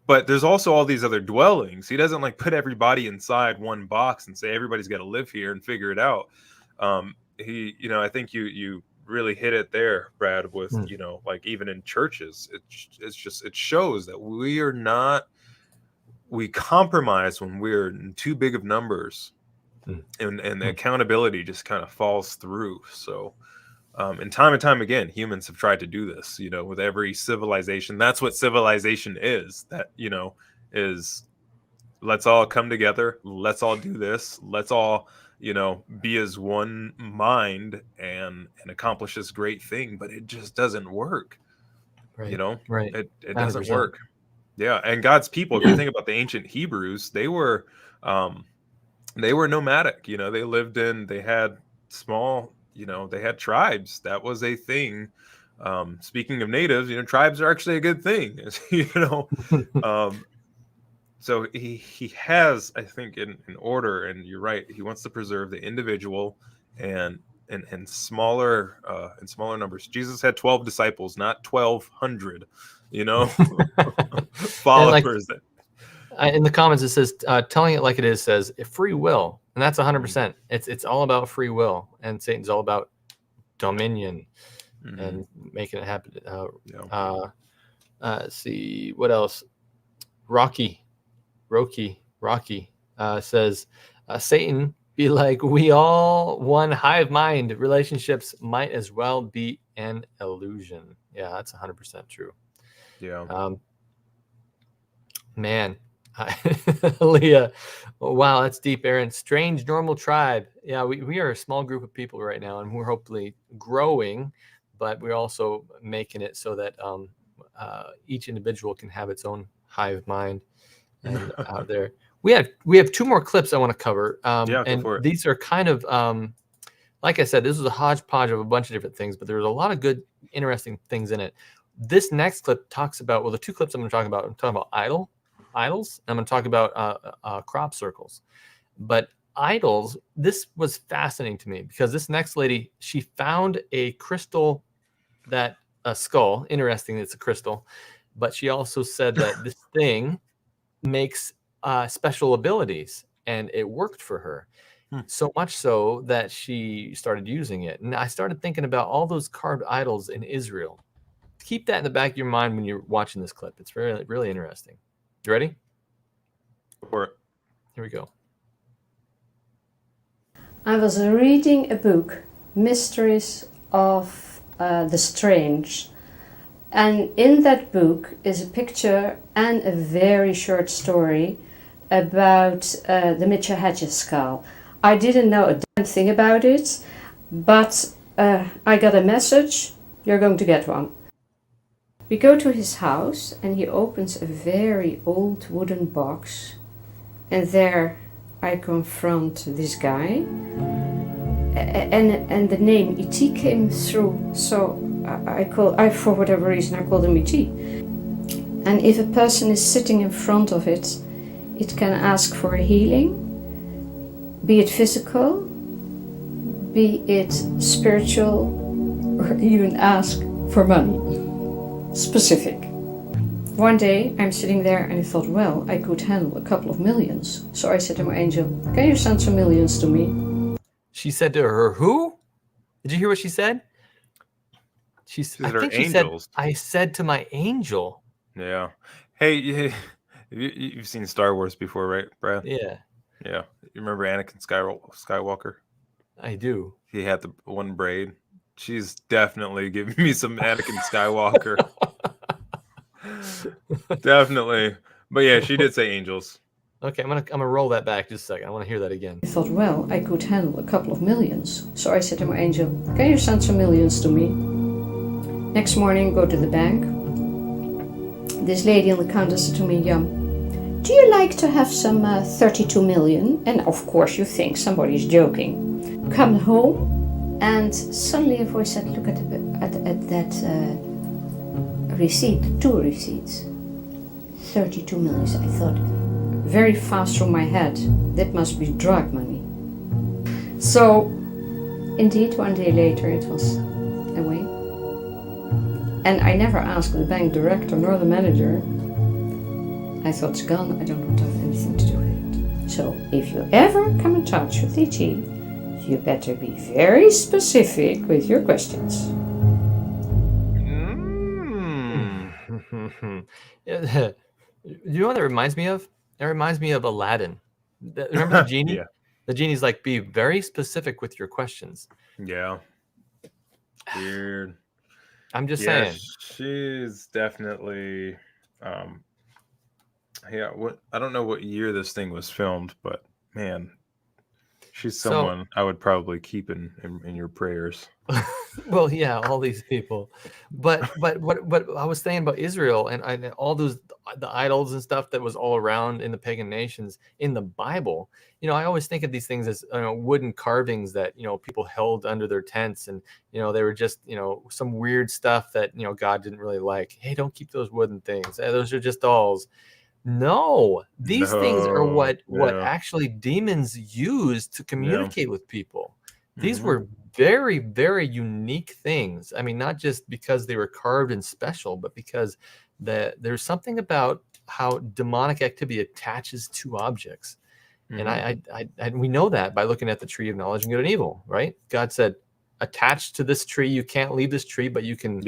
But there's also all these other dwellings. He doesn't like put everybody inside one box and say everybody's got to live here and figure it out. I think you really hit it there, Brad, with, Mm. like even in churches, it shows that we compromise when we're in too big of numbers, Mm. and the accountability just kind of falls through. So, and time again, humans have tried to do this, with every civilization. That's what civilization is. That, is let's all come together. Let's all do this. Let's all, be as one mind and accomplish this great thing. But it just doesn't work. Right. Right. It doesn't 100%. work. Yeah. And God's people, if you think about the ancient Hebrews, um, they were nomadic. They had small, they had tribes. That was a thing. Speaking of natives, tribes are actually a good thing. Um, so he has, I think, in order, and you're right, he wants to preserve the individual and in smaller numbers. Jesus had 12 disciples, not 1,200, And like followers. in the comments, it says, telling it like it is says free will. And that's 100%. Mm-hmm. It's all about free will. And Satan's all about dominion Mm-hmm. and making it happen. Yeah. Let's see what else. Rocky says, Satan be like, we all one hive mind. Relationships might as well be an illusion. Yeah, that's 100% true. Yeah. Man, Leah, wow, that's deep, Aaron. Strange normal tribe. Yeah, we are a small group of people right now, and we're hopefully growing, but we're also making it so that each individual can have its own hive mind. And out there, we have two more clips I want to cover. Yeah, go and for it. these are kind of like I said, this was a hodgepodge of a bunch of different things, but there's a lot of good, interesting things in it. This next clip talks about, well, the two clips I'm going to talk about, I'm talking about idols. I'm going to talk about crop circles. But idols, this was fascinating to me because this next lady, she found a crystal, a skull. Interesting, it's a crystal. But she also said that this thing makes special abilities, and it worked for her. So much so that she started using it. And I started thinking about all those carved idols in Israel. Keep that in the back of your mind when you're watching this clip. It's really, really interesting. You ready? For it. Here we go. I was reading a book, Mysteries of the Strange. And in that book is a picture and a very short story about the Mitchell Hedges skull. I didn't know a damn thing about it, but I got a message, you're going to get one. We go to his house and he opens a very old wooden box, and there I confront this guy, and the name E.T. came through, so I for whatever reason I called him E.T. And if a person is sitting in front of it, it can ask for a healing, be it physical, be it spiritual, or even ask for money. Specific. One day I'm sitting there and I thought, well, I could handle a couple of millions. So I said to my angel, can you send some millions to me? She said to her, who? Did you hear what she said? I think she said, I said to my angel. Yeah. Hey, you've seen Star Wars before, right, Brad? Yeah. Yeah. You remember Anakin Skywalker? I do. He had the one braid. She's definitely giving me some Anakin Skywalker. Definitely. But yeah, she did say angels. Okay, I'm gonna roll that back just a second. I want to hear that again. I thought, well, I could handle a couple of millions. So I said to my angel, can you send some millions to me? Next morning, go to the bank. This lady on the counter said to me, do you like to have some 32 million? And of course you think somebody's joking. Come home, and suddenly a voice said, look at that receipt, 2 receipts. 32 million. I thought, very fast through my head, that must be drug money. So, indeed, one day later it was away. And I never asked the bank director nor the manager. I thought, it's gone, I don't want to have anything to do with it. So, if you ever come in touch with ET, you better be very specific with your questions. You know what that reminds me of? It reminds me of Aladdin. Remember the genie? Yeah. The genie's like, be very specific with your questions. Yeah. Weird. I'm just saying. She's definitely yeah, I don't know what year this thing was filmed, but man, she's someone I would probably keep in your prayers. Well, yeah, all these people, but what I was saying about Israel and all the idols and stuff that was all around in the pagan nations in the Bible, I always think of these things as wooden carvings that people held under their tents, and they were just some weird stuff that God didn't really like. Hey, don't keep those wooden things. Those are just dolls. No, these things are what actually demons use to communicate with people. These were very, very unique things. I mean, not just because they were carved and special, but because there's something about how demonic activity attaches to objects. And we know that by looking at the tree of knowledge of good and evil, right? God said, attached to this tree, you can't leave this tree, but you can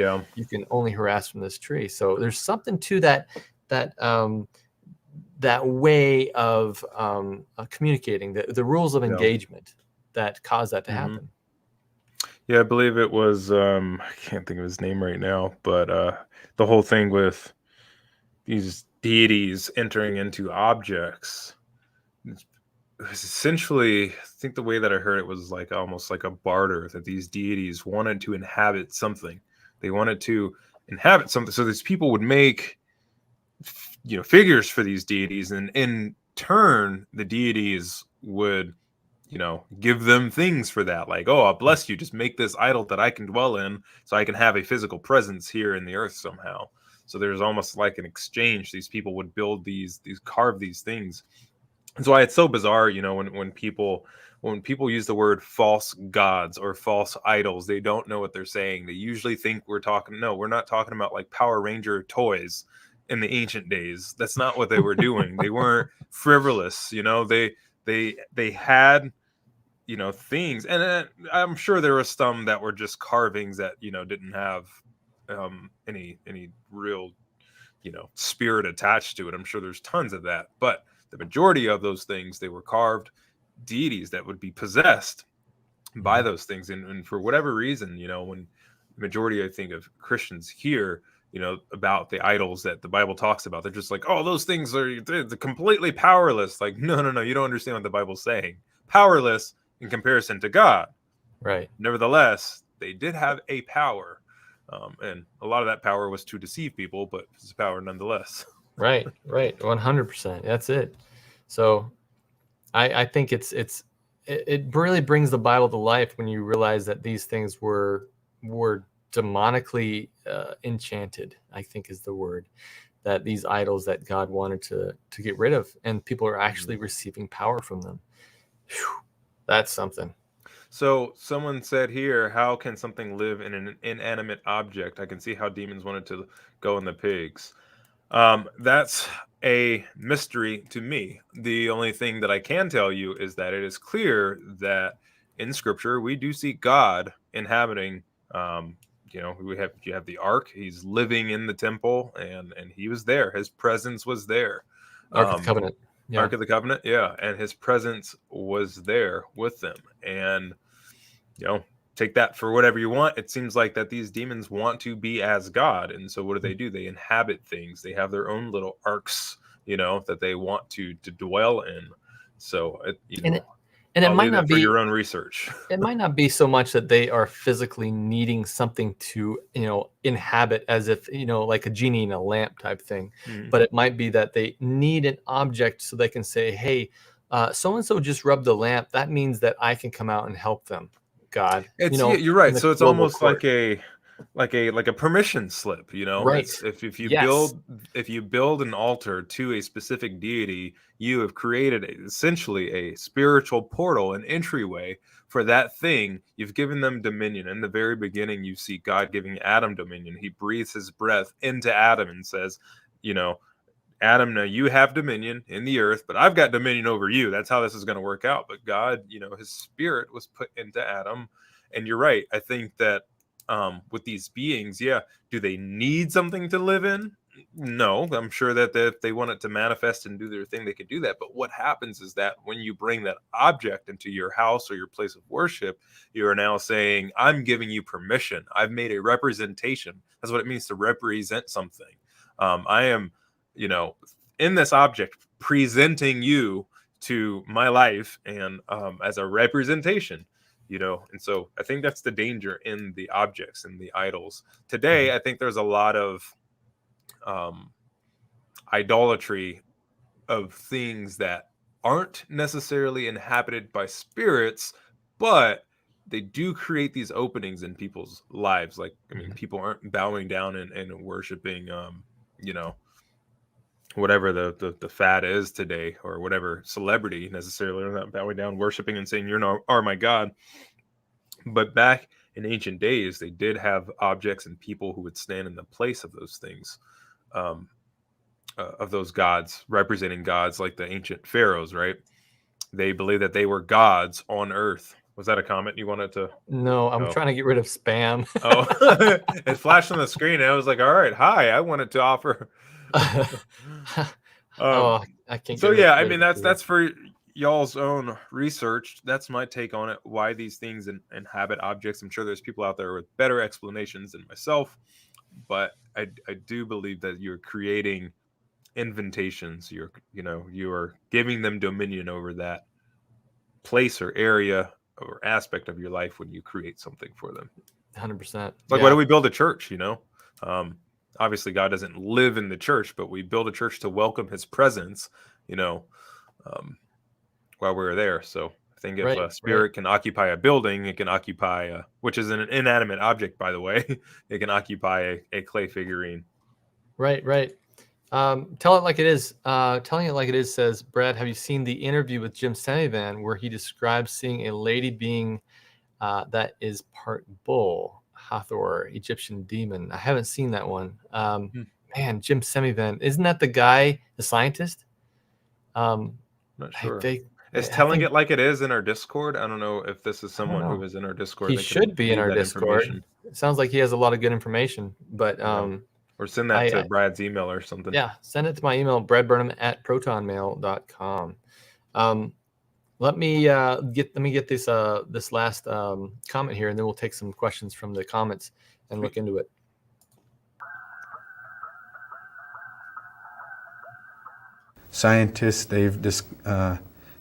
only harass from this tree. So there's something to that way of communicating, the rules of engagement that cause that to happen. Yeah, I believe it was I can't think of his name right now, but the whole thing with these deities entering into objects, it was essentially, I think the way that I heard it was like almost like a barter, that these deities wanted to inhabit something. They wanted to inhabit something, so these people would make figures for these deities, and in turn the deities would give them things for that, like, oh, I'll bless you, just make this idol that I can dwell in so I can have a physical presence here in the earth somehow. So there's almost like an exchange. These people would build these carve these things. That's why it's so bizarre, when people use the word false gods or false idols, they don't know what they're saying. They usually think we're not talking about like Power Ranger toys in the ancient days. That's not what they were doing. They weren't frivolous, they had things, and I'm sure there were some that were just carvings that didn't have any real spirit attached to it. I'm sure there's tons of that, but the majority of those things, they were carved deities that would be possessed by those things, and for whatever reason, when the majority, I think, of Christians hear about the idols that the Bible talks about, they're just like, oh, those things they're completely powerless. Like, no, you don't understand what the Bible's saying. Powerless in comparison to God. Right. Nevertheless, they did have a power. And a lot of that power was to deceive people, but it's power nonetheless. Right. 100%. That's it. So I think it really brings the Bible to life when you realize that these things were demonically enchanted, I think is the word, that these idols that God wanted to get rid of, and people are actually receiving power from them. Whew, that's something. So someone said here, how can something live in an inanimate object? I can see how demons wanted to go in the pigs. That's a mystery to me. The only thing that I can tell you is that it is clear that in Scripture we do see God inhabiting. You have the ark. He's living in the temple, and he was there. His presence was there. Ark of the Covenant. Yeah. Ark of the Covenant, yeah, and his presence was there with them, and take that for whatever you want. It seems like that these demons want to be as God. And so what do? They inhabit things. They have their own little arcs, that they want to dwell in. So, and it might leave not that be for your own research. It might not be so much that they are physically needing something to, inhabit, as if, like a genie in a lamp type thing. But it might be that they need an object so they can say, hey, so-and-so just rubbed the lamp. That means that I can come out and help them, God. You're right. in the So it's global almost court. like a permission slip, Right. It's if you Yes. build an altar to a specific deity, you have created essentially a spiritual portal, an entryway for that thing. You've given them dominion. In the very beginning, you see God giving Adam dominion. He breathes his breath into Adam and says, Adam, now you have dominion in the earth, but I've got dominion over you. That's how this is going to work out. But God, his spirit was put into Adam. And you're right. I think that with these beings, do they need something to live in? No, I'm sure that if they want it to manifest and do their thing, they can do that. But what happens is that when you bring that object into your house or your place of worship, you are now saying, I'm giving you permission. I've made a representation. That's what it means to represent something. I am, in this object, presenting you to my life and as a representation. And so I think that's the danger in the objects and the idols. Today, I think there's a lot of idolatry of things that aren't necessarily inhabited by spirits, but they do create these openings in people's lives. Like, people aren't bowing down and worshiping, whatever the fad is today, or whatever celebrity necessarily. They're not bowing down, worshiping and saying, are my God. But back in ancient days, they did have objects and people who would stand in the place of those things, of those gods, representing gods, like the ancient pharaohs, right? They believed that they were gods on earth. Was that a comment you wanted to? No, I'm trying to get rid of spam. Oh, it flashed on the screen, and I was like, all right, hi, I wanted to offer. I can't. So that's for y'all's own research. That's my take on it. Why these things inhabit objects. I'm sure there's people out there with better explanations than myself, but I do believe that you're creating invitations. You are giving them dominion over that place or area or aspect of your life when you create something for them. 100%. Like, why do we build a church? Obviously God doesn't live in the church, but we build a church to welcome his presence, while we're there. So I think if a spirit can occupy a building, it can occupy, which is an inanimate object, by the way, it can occupy a clay figurine. Right. Tell it like it is. Telling it like it is says, Brad, have you seen the interview with Jim Semivan where he describes seeing a lady being that is part bull, Hathor, Egyptian demon? I haven't seen that one. Man, Jim Semivan, isn't that the guy, the scientist? Not sure. Is telling it like it is in our Discord? I don't know if this is someone who is in our Discord. He should be in our Discord. It sounds like he has a lot of good information, but or send that to Brad's email or something. Yeah, send it to my email, bradburnham@protonmail.com. Let me get this last comment here, and then we'll take some questions from the comments and look into it. Scientists, they've just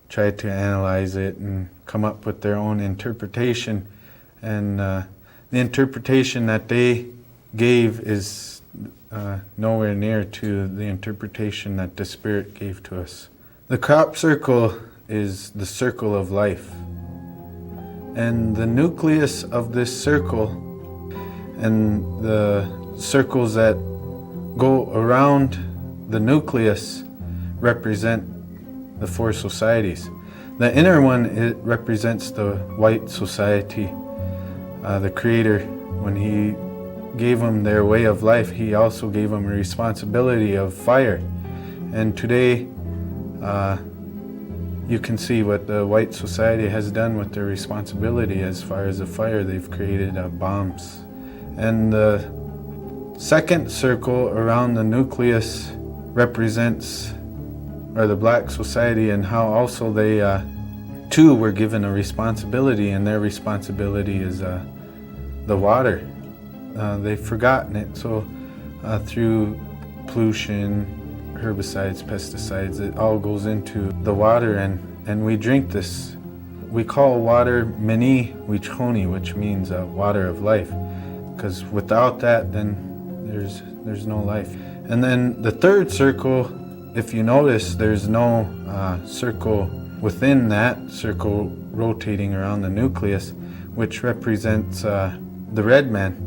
tried to analyze it and come up with their own interpretation, and the interpretation that they gave is nowhere near to the interpretation that the Spirit gave to us. The crop circle is the circle of life, and the nucleus of this circle and the circles that go around the nucleus represent the four societies. The inner one, it represents the white society. The Creator, when he gave them their way of life, he also gave them a responsibility of fire. And today, you can see what the white society has done with their responsibility as far as the fire. They've created bombs. And the second circle around the nucleus represents, or the black society, and how also they too were given a responsibility, and their responsibility is the water. They've forgotten it. So through pollution, herbicides, pesticides, it all goes into the water, and we drink this. We call water mini wichoni, which means water of life, because without that, then there's no life. And then the third circle, if you notice, there's no circle within that circle rotating around the nucleus, which represents the red man.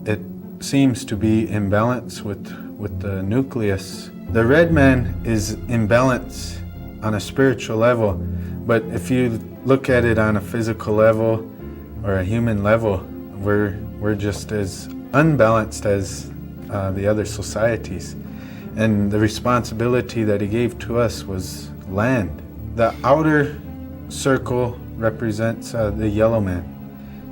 It seems to be in balance with the nucleus. The red man is in balance on a spiritual level, but if you look at it on a physical level or a human level, we're just as unbalanced as the other societies. And the responsibility that he gave to us was land. The outer circle represents the yellow man,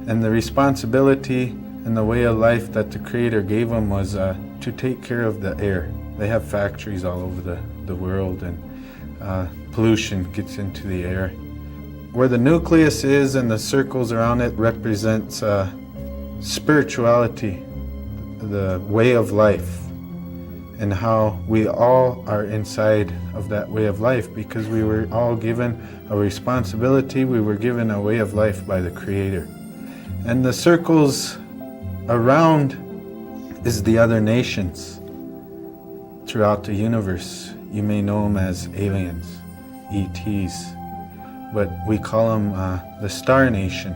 and the responsibility and the way of life that the Creator gave him was to take care of the air. They have factories all over the world, and pollution gets into the air. Where the nucleus is and the circles around it represents spirituality, the way of life, and how we all are inside of that way of life, because we were all given a responsibility, we were given a way of life by the Creator. And the circles around is the other nations throughout the universe. You may know them as aliens, ETs, but we call them the Star Nation.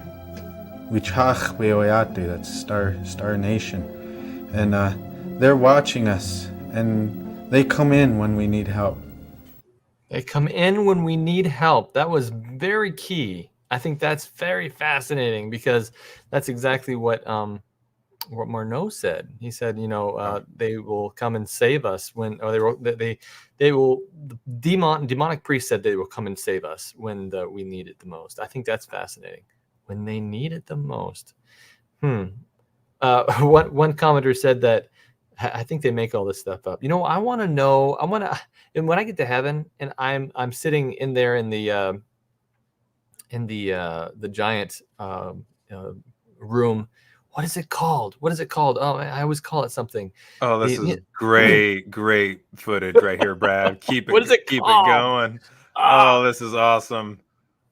Wichach Weoyate, that's Star Nation. And they're watching us, and they come in when we need help. They come in when we need help. That was very key. I think that's very fascinating, because that's exactly what Marneau said. He said, they will come and save us when, or they will. The demonic priest said they will come and save us when we need it the most. I think that's fascinating. When they need it the most. One commenter said that I think they make all this stuff up. I want to know. And when I get to heaven and I'm sitting in there in the giant room. What is it called? Oh, I always call it something. Oh, this is great footage right here, Brad. Keep it going. Oh, this is awesome.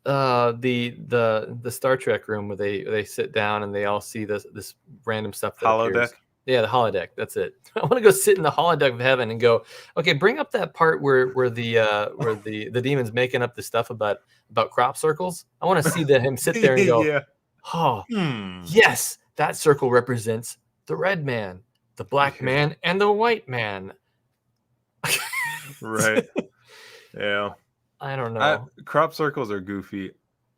The Star Trek room where they sit down and they all see this random stuff. Holodeck. Appears. Yeah, the holodeck. That's it. I want to go sit in the holodeck of heaven and go, okay, bring up that part where the demon's making up the stuff about crop circles. I want to see him sit there and go, yeah. Yes, that circle represents the red man, the black man, and the white man. Right. Yeah. I don't know. Crop circles are goofy.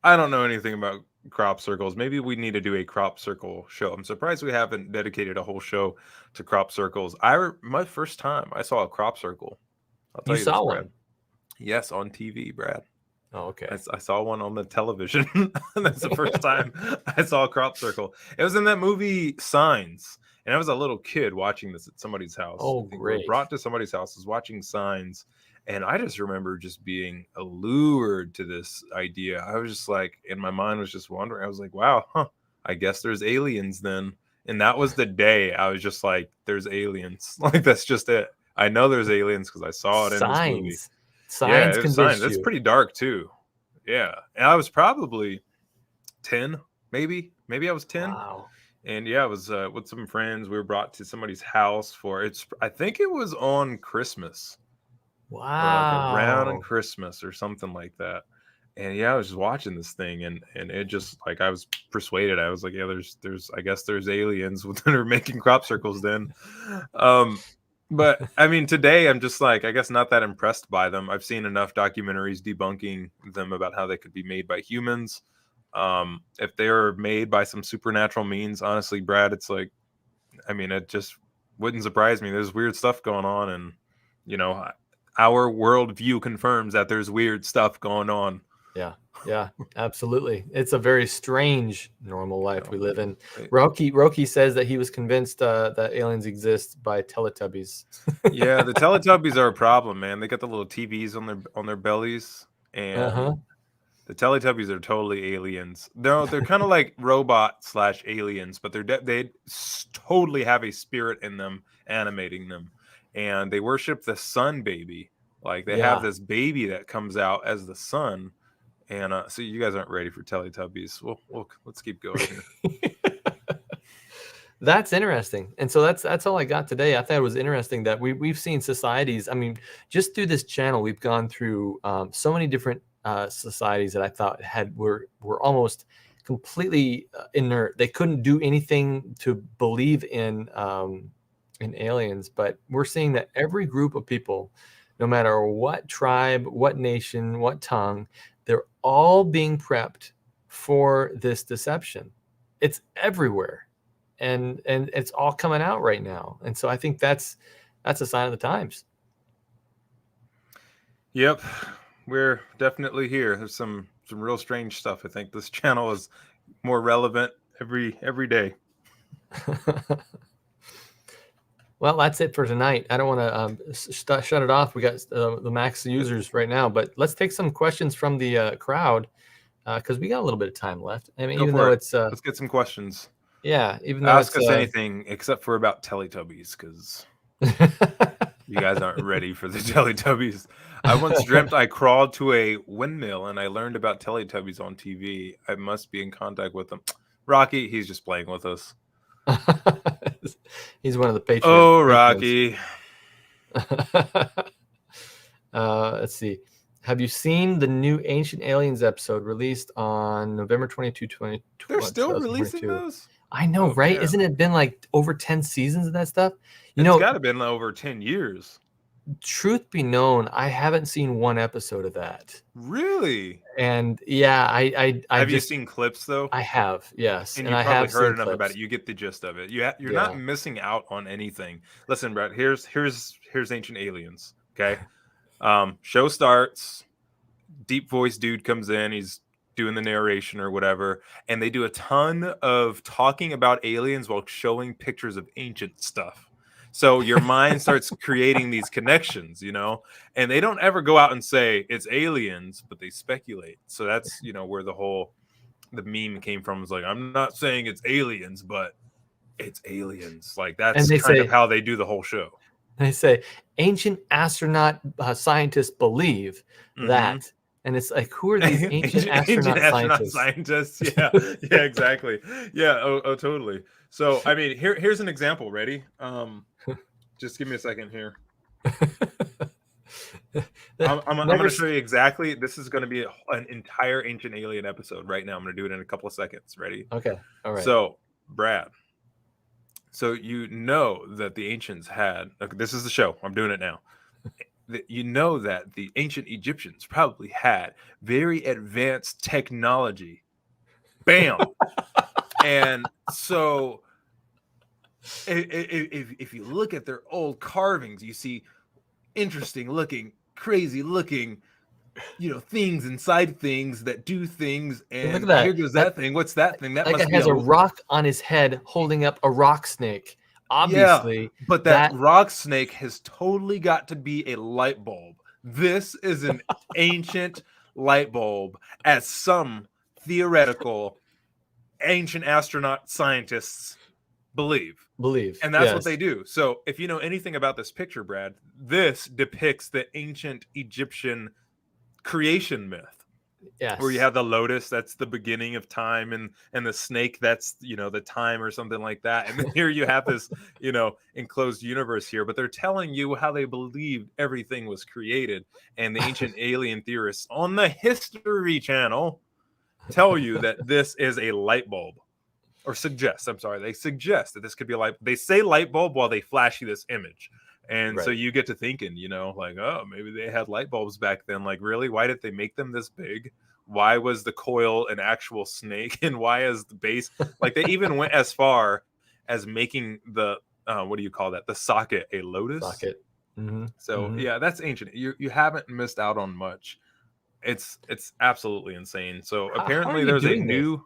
I don't know anything about crop circles. Maybe we need to do a crop circle show. I'm surprised we haven't dedicated a whole show to crop circles. My first time I saw a crop circle. I'll tell you saw this, one? Brad. Yes, on TV, Brad. Oh, okay. I saw one on the television. That's the first time I saw a crop circle. It was in that movie Signs, and I was a little kid watching this at somebody's house. Oh, We great. were brought to somebody's house, was watching Signs, and I just remember just being allured to this idea. I was just like, in my mind was just wondering. I was like, wow, I guess there's aliens then. And that was the day I was just like, there's aliens. Like, that's just it. I know there's aliens because I saw it in this movie. Signs it was Signs. It's pretty dark too. Yeah. And I was probably 10, maybe I was 10. Wow. And yeah, I was with some friends. We were brought to somebody's house I think it was on Christmas. Wow. Or like around Christmas or something like that. And yeah, I was just watching this thing, and it just, like, I was persuaded. I was like, yeah, there's I guess there's aliens that are making crop circles then. But I mean, today I'm just like, I guess not that impressed by them. I've seen enough documentaries debunking them about how they could be made by humans. If they are made by some supernatural means, honestly, Brad, it's like, I mean, it just wouldn't surprise me. There's weird stuff going on, and our worldview confirms that there's weird stuff going on. Yeah, absolutely. It's a very strange normal life we live in. Roki says that he was convinced that aliens exist by Teletubbies. Yeah, the Teletubbies are a problem, man. They got the little TVs on their bellies, and The Teletubbies are totally aliens. They're kind of like robot/aliens, but they totally have a spirit in them, animating them, and they worship the sun baby. Like they have this baby that comes out as the sun, and so you guys aren't ready for Teletubbies. Let's keep going here. That's interesting. And so that's all I got today. I thought it was interesting that we've seen societies. I mean, just through this channel, we've gone through so many different societies that I thought were almost completely inert. They couldn't do anything to believe in aliens. But we're seeing that every group of people, no matter what tribe, what nation, what tongue, they're all being prepped for this deception. It's everywhere. And it's all coming out right now. And so I think that's a sign of the times. Yep, we're definitely here. There's some real strange stuff. I think this channel is more relevant every day. Well, that's it for tonight. I don't want to shut it off. We got the max users right now, but let's take some questions from the crowd because we got a little bit of time left. I mean, even though it's let's get some questions. Yeah, even though ask us anything except for about Teletubbies, because you guys aren't ready for the Teletubbies. I once dreamt I crawled to a windmill and I learned about Teletubbies on TV. I must be in contact with them. Rocky, he's just playing with us. He's one of the patrons. Oh, Rocky. Let's see. Have you seen the new Ancient Aliens episode released on November 22, 2022? They're still releasing those? I know, right? Man. Isn't it been like over 10 seasons of that stuff? It's got to have been over 10 years. Truth be known, I haven't seen one episode of that. Really? And yeah, I have you seen clips though? I have, yes. And you probably heard enough about it. You get the gist of it. You're not missing out on anything. Listen, Brett, here's Ancient Aliens. Okay. Show starts, deep voice dude comes in, he's doing the narration or whatever, and they do a ton of talking about aliens while showing pictures of ancient stuff. So your mind starts creating these connections, and they don't ever go out and say it's aliens, but they speculate. So that's, where the meme came from. Is like, I'm not saying it's aliens, but it's aliens. Like that's kind of how they do the whole show. They say ancient astronaut scientists believe that. And it's like, who are these ancient astronaut scientists? Yeah, yeah, exactly. Yeah, oh, totally. So, I mean, here's an example. Ready? Just give me a second here. I'm going to show you exactly. This is going to be an entire Ancient Alien episode right now. I'm going to do it in a couple of seconds. Ready? Okay. All right. So, Brad. So you know that the ancients had. Okay, this is the show. I'm doing it now. You know that the ancient Egyptians probably had very advanced technology. Bam. And so if you look at their old carvings, you see interesting looking, crazy looking, things inside things that do things. And look at that. Here goes that thing. What's that thing? That guy has a rock on his head holding up a rock snake. Obviously, but that rock snake has totally got to be a light bulb. This is an ancient light bulb, as some theoretical ancient astronaut scientists believe. And that's what they do. So if you know anything about this picture, Brad, this depicts the ancient Egyptian creation myth. Yes. Where you have the lotus, that's the beginning of time, and the snake, that's the time or something like that. And then here you have this enclosed universe here, but they're telling you how they believed everything was created. And the ancient alien theorists on the History Channel tell you that this is a light bulb, or they suggest that this could be a light. They say light bulb while they flash you this image. And so you get to thinking, like, oh, maybe they had light bulbs back then. Like, really? Why did they make them this big? Why was the coil an actual snake? And why is the base? Like, they even went as far as making the, what do you call that? The socket a lotus? Socket. Mm-hmm. So, yeah, that's ancient. You haven't missed out on much. It's absolutely insane. So, apparently there's a new...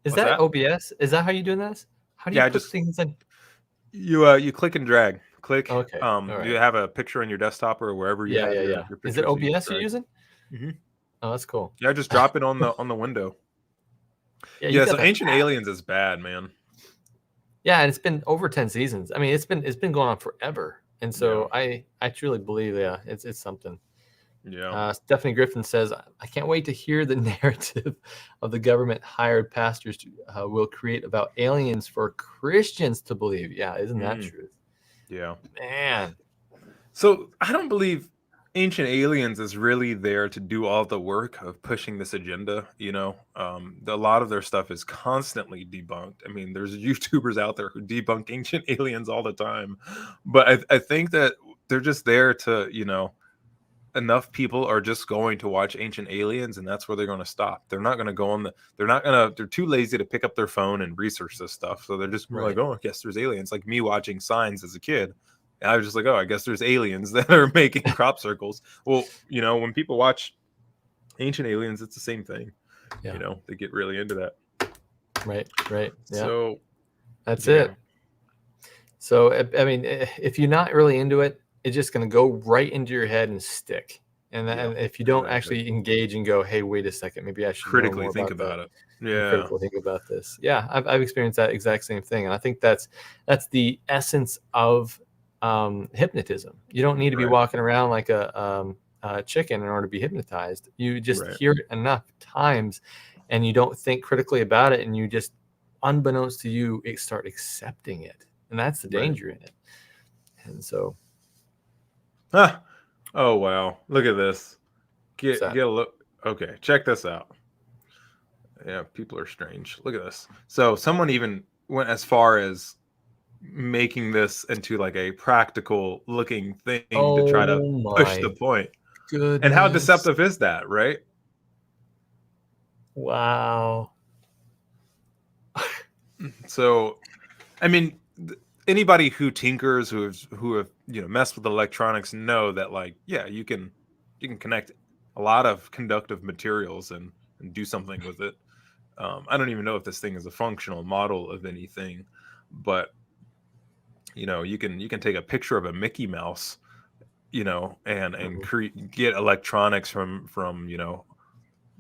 Is that OBS? Is that how you're doing this? How do you put things in? You click and drag. Click. Okay. You have a picture on your desktop or wherever you have your Is it OBS you're using? Mm-hmm. Oh, that's cool. Yeah, just drop it on the window. Yeah, Yeah, you got so the Ancient Aliens is bad, man. Yeah, and it's been over 10 seasons. I mean, it's been going on forever. And so I truly believe, yeah, it's something. Yeah. Stephanie Griffin says, I can't wait to hear the narrative of the government hired pastors will create about aliens for Christians to believe. Yeah, isn't that true? Yeah. Man. So I don't believe Ancient Aliens is really there to do all the work of pushing this agenda. You know, a lot of their stuff is constantly debunked. I mean, there's YouTubers out there who debunk Ancient Aliens all the time, but I think that they're just there to, you know, enough people are just going to watch Ancient Aliens, and that's where they're going to stop. They're not going to go on they're too lazy to pick up their phone and research this stuff. So they're just like, oh, I guess there's aliens. Like me watching Signs as a kid. And I was just like, oh, I guess there's aliens that are making crop circles. Well, you know, when people watch Ancient Aliens, it's the same thing. Yeah. You know, they get really into that. Right. Yeah. So that's it. So, I mean, if you're not really into it, it's just going to go right into your head and stick. And if you don't actually engage and go, hey, wait a second, maybe I should critically think about it. Yeah. Critically think about this. Yeah, I've experienced that exact same thing. And I think that's the essence of hypnotism. You don't need to be walking around like a chicken in order to be hypnotized. You just hear it enough times and you don't think critically about it. And you just, unbeknownst to you, start accepting it. And that's the danger in it. And so. Oh, wow. Look at this. Get a look. Okay, check this out. Yeah, people are strange. Look at this. So someone even went as far as making this into like a practical looking thing to try to push the point. Goodness. And how deceptive is that, right? Wow. So, I mean, anybody who tinkers, who have you know messed with electronics, know that like you can connect a lot of conductive materials and do something with it. I don't even know if this thing is a functional model of anything, but you know you can take a picture of a Mickey Mouse, you know, and get electronics from you know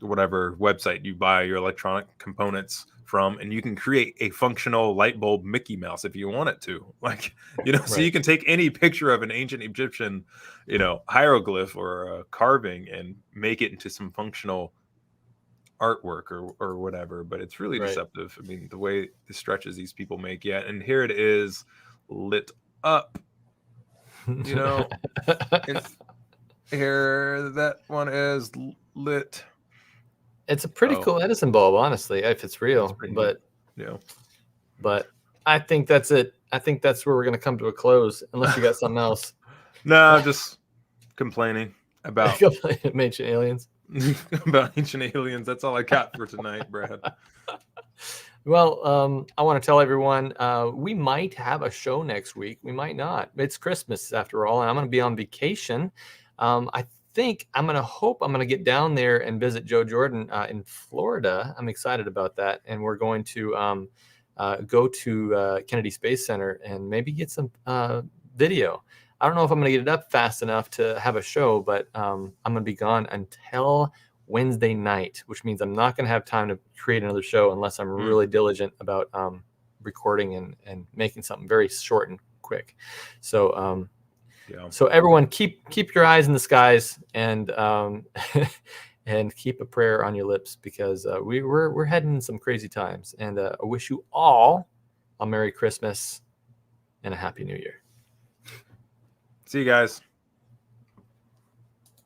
whatever website you buy your electronic components from, and you can create a functional light bulb Mickey Mouse if you want it to, like, you know, so you can take any picture of an ancient Egyptian, you know, hieroglyph or a carving and make it into some functional artwork or whatever. But it's really deceptive. I mean, the way the stretches these people make. Yeah, and here it is lit up, you know. Here that one is lit. It's a pretty cool Edison bulb, honestly, if it's real. But but I think that's it. I think that's where we're going to come to a close, unless you got something else. No, just complaining about ancient aliens. About ancient aliens. That's all I got for tonight, Brad. Well, I want to tell everyone we might have a show next week. We might not. It's Christmas after all, and I'm going to be on vacation. I think I'm going to get down there and visit Joe Jordan in Florida. I'm excited about that. And we're going to go to Kennedy Space Center and maybe get some video. I don't know if I'm going to get it up fast enough to have a show, but I'm going to be gone until Wednesday night, which means I'm not going to have time to create another show unless I'm really diligent about recording and making something very short and quick. So, so everyone keep your eyes in the skies and and keep a prayer on your lips, because we're heading in some crazy times. And I wish you all a Merry Christmas and a Happy New Year. See you guys.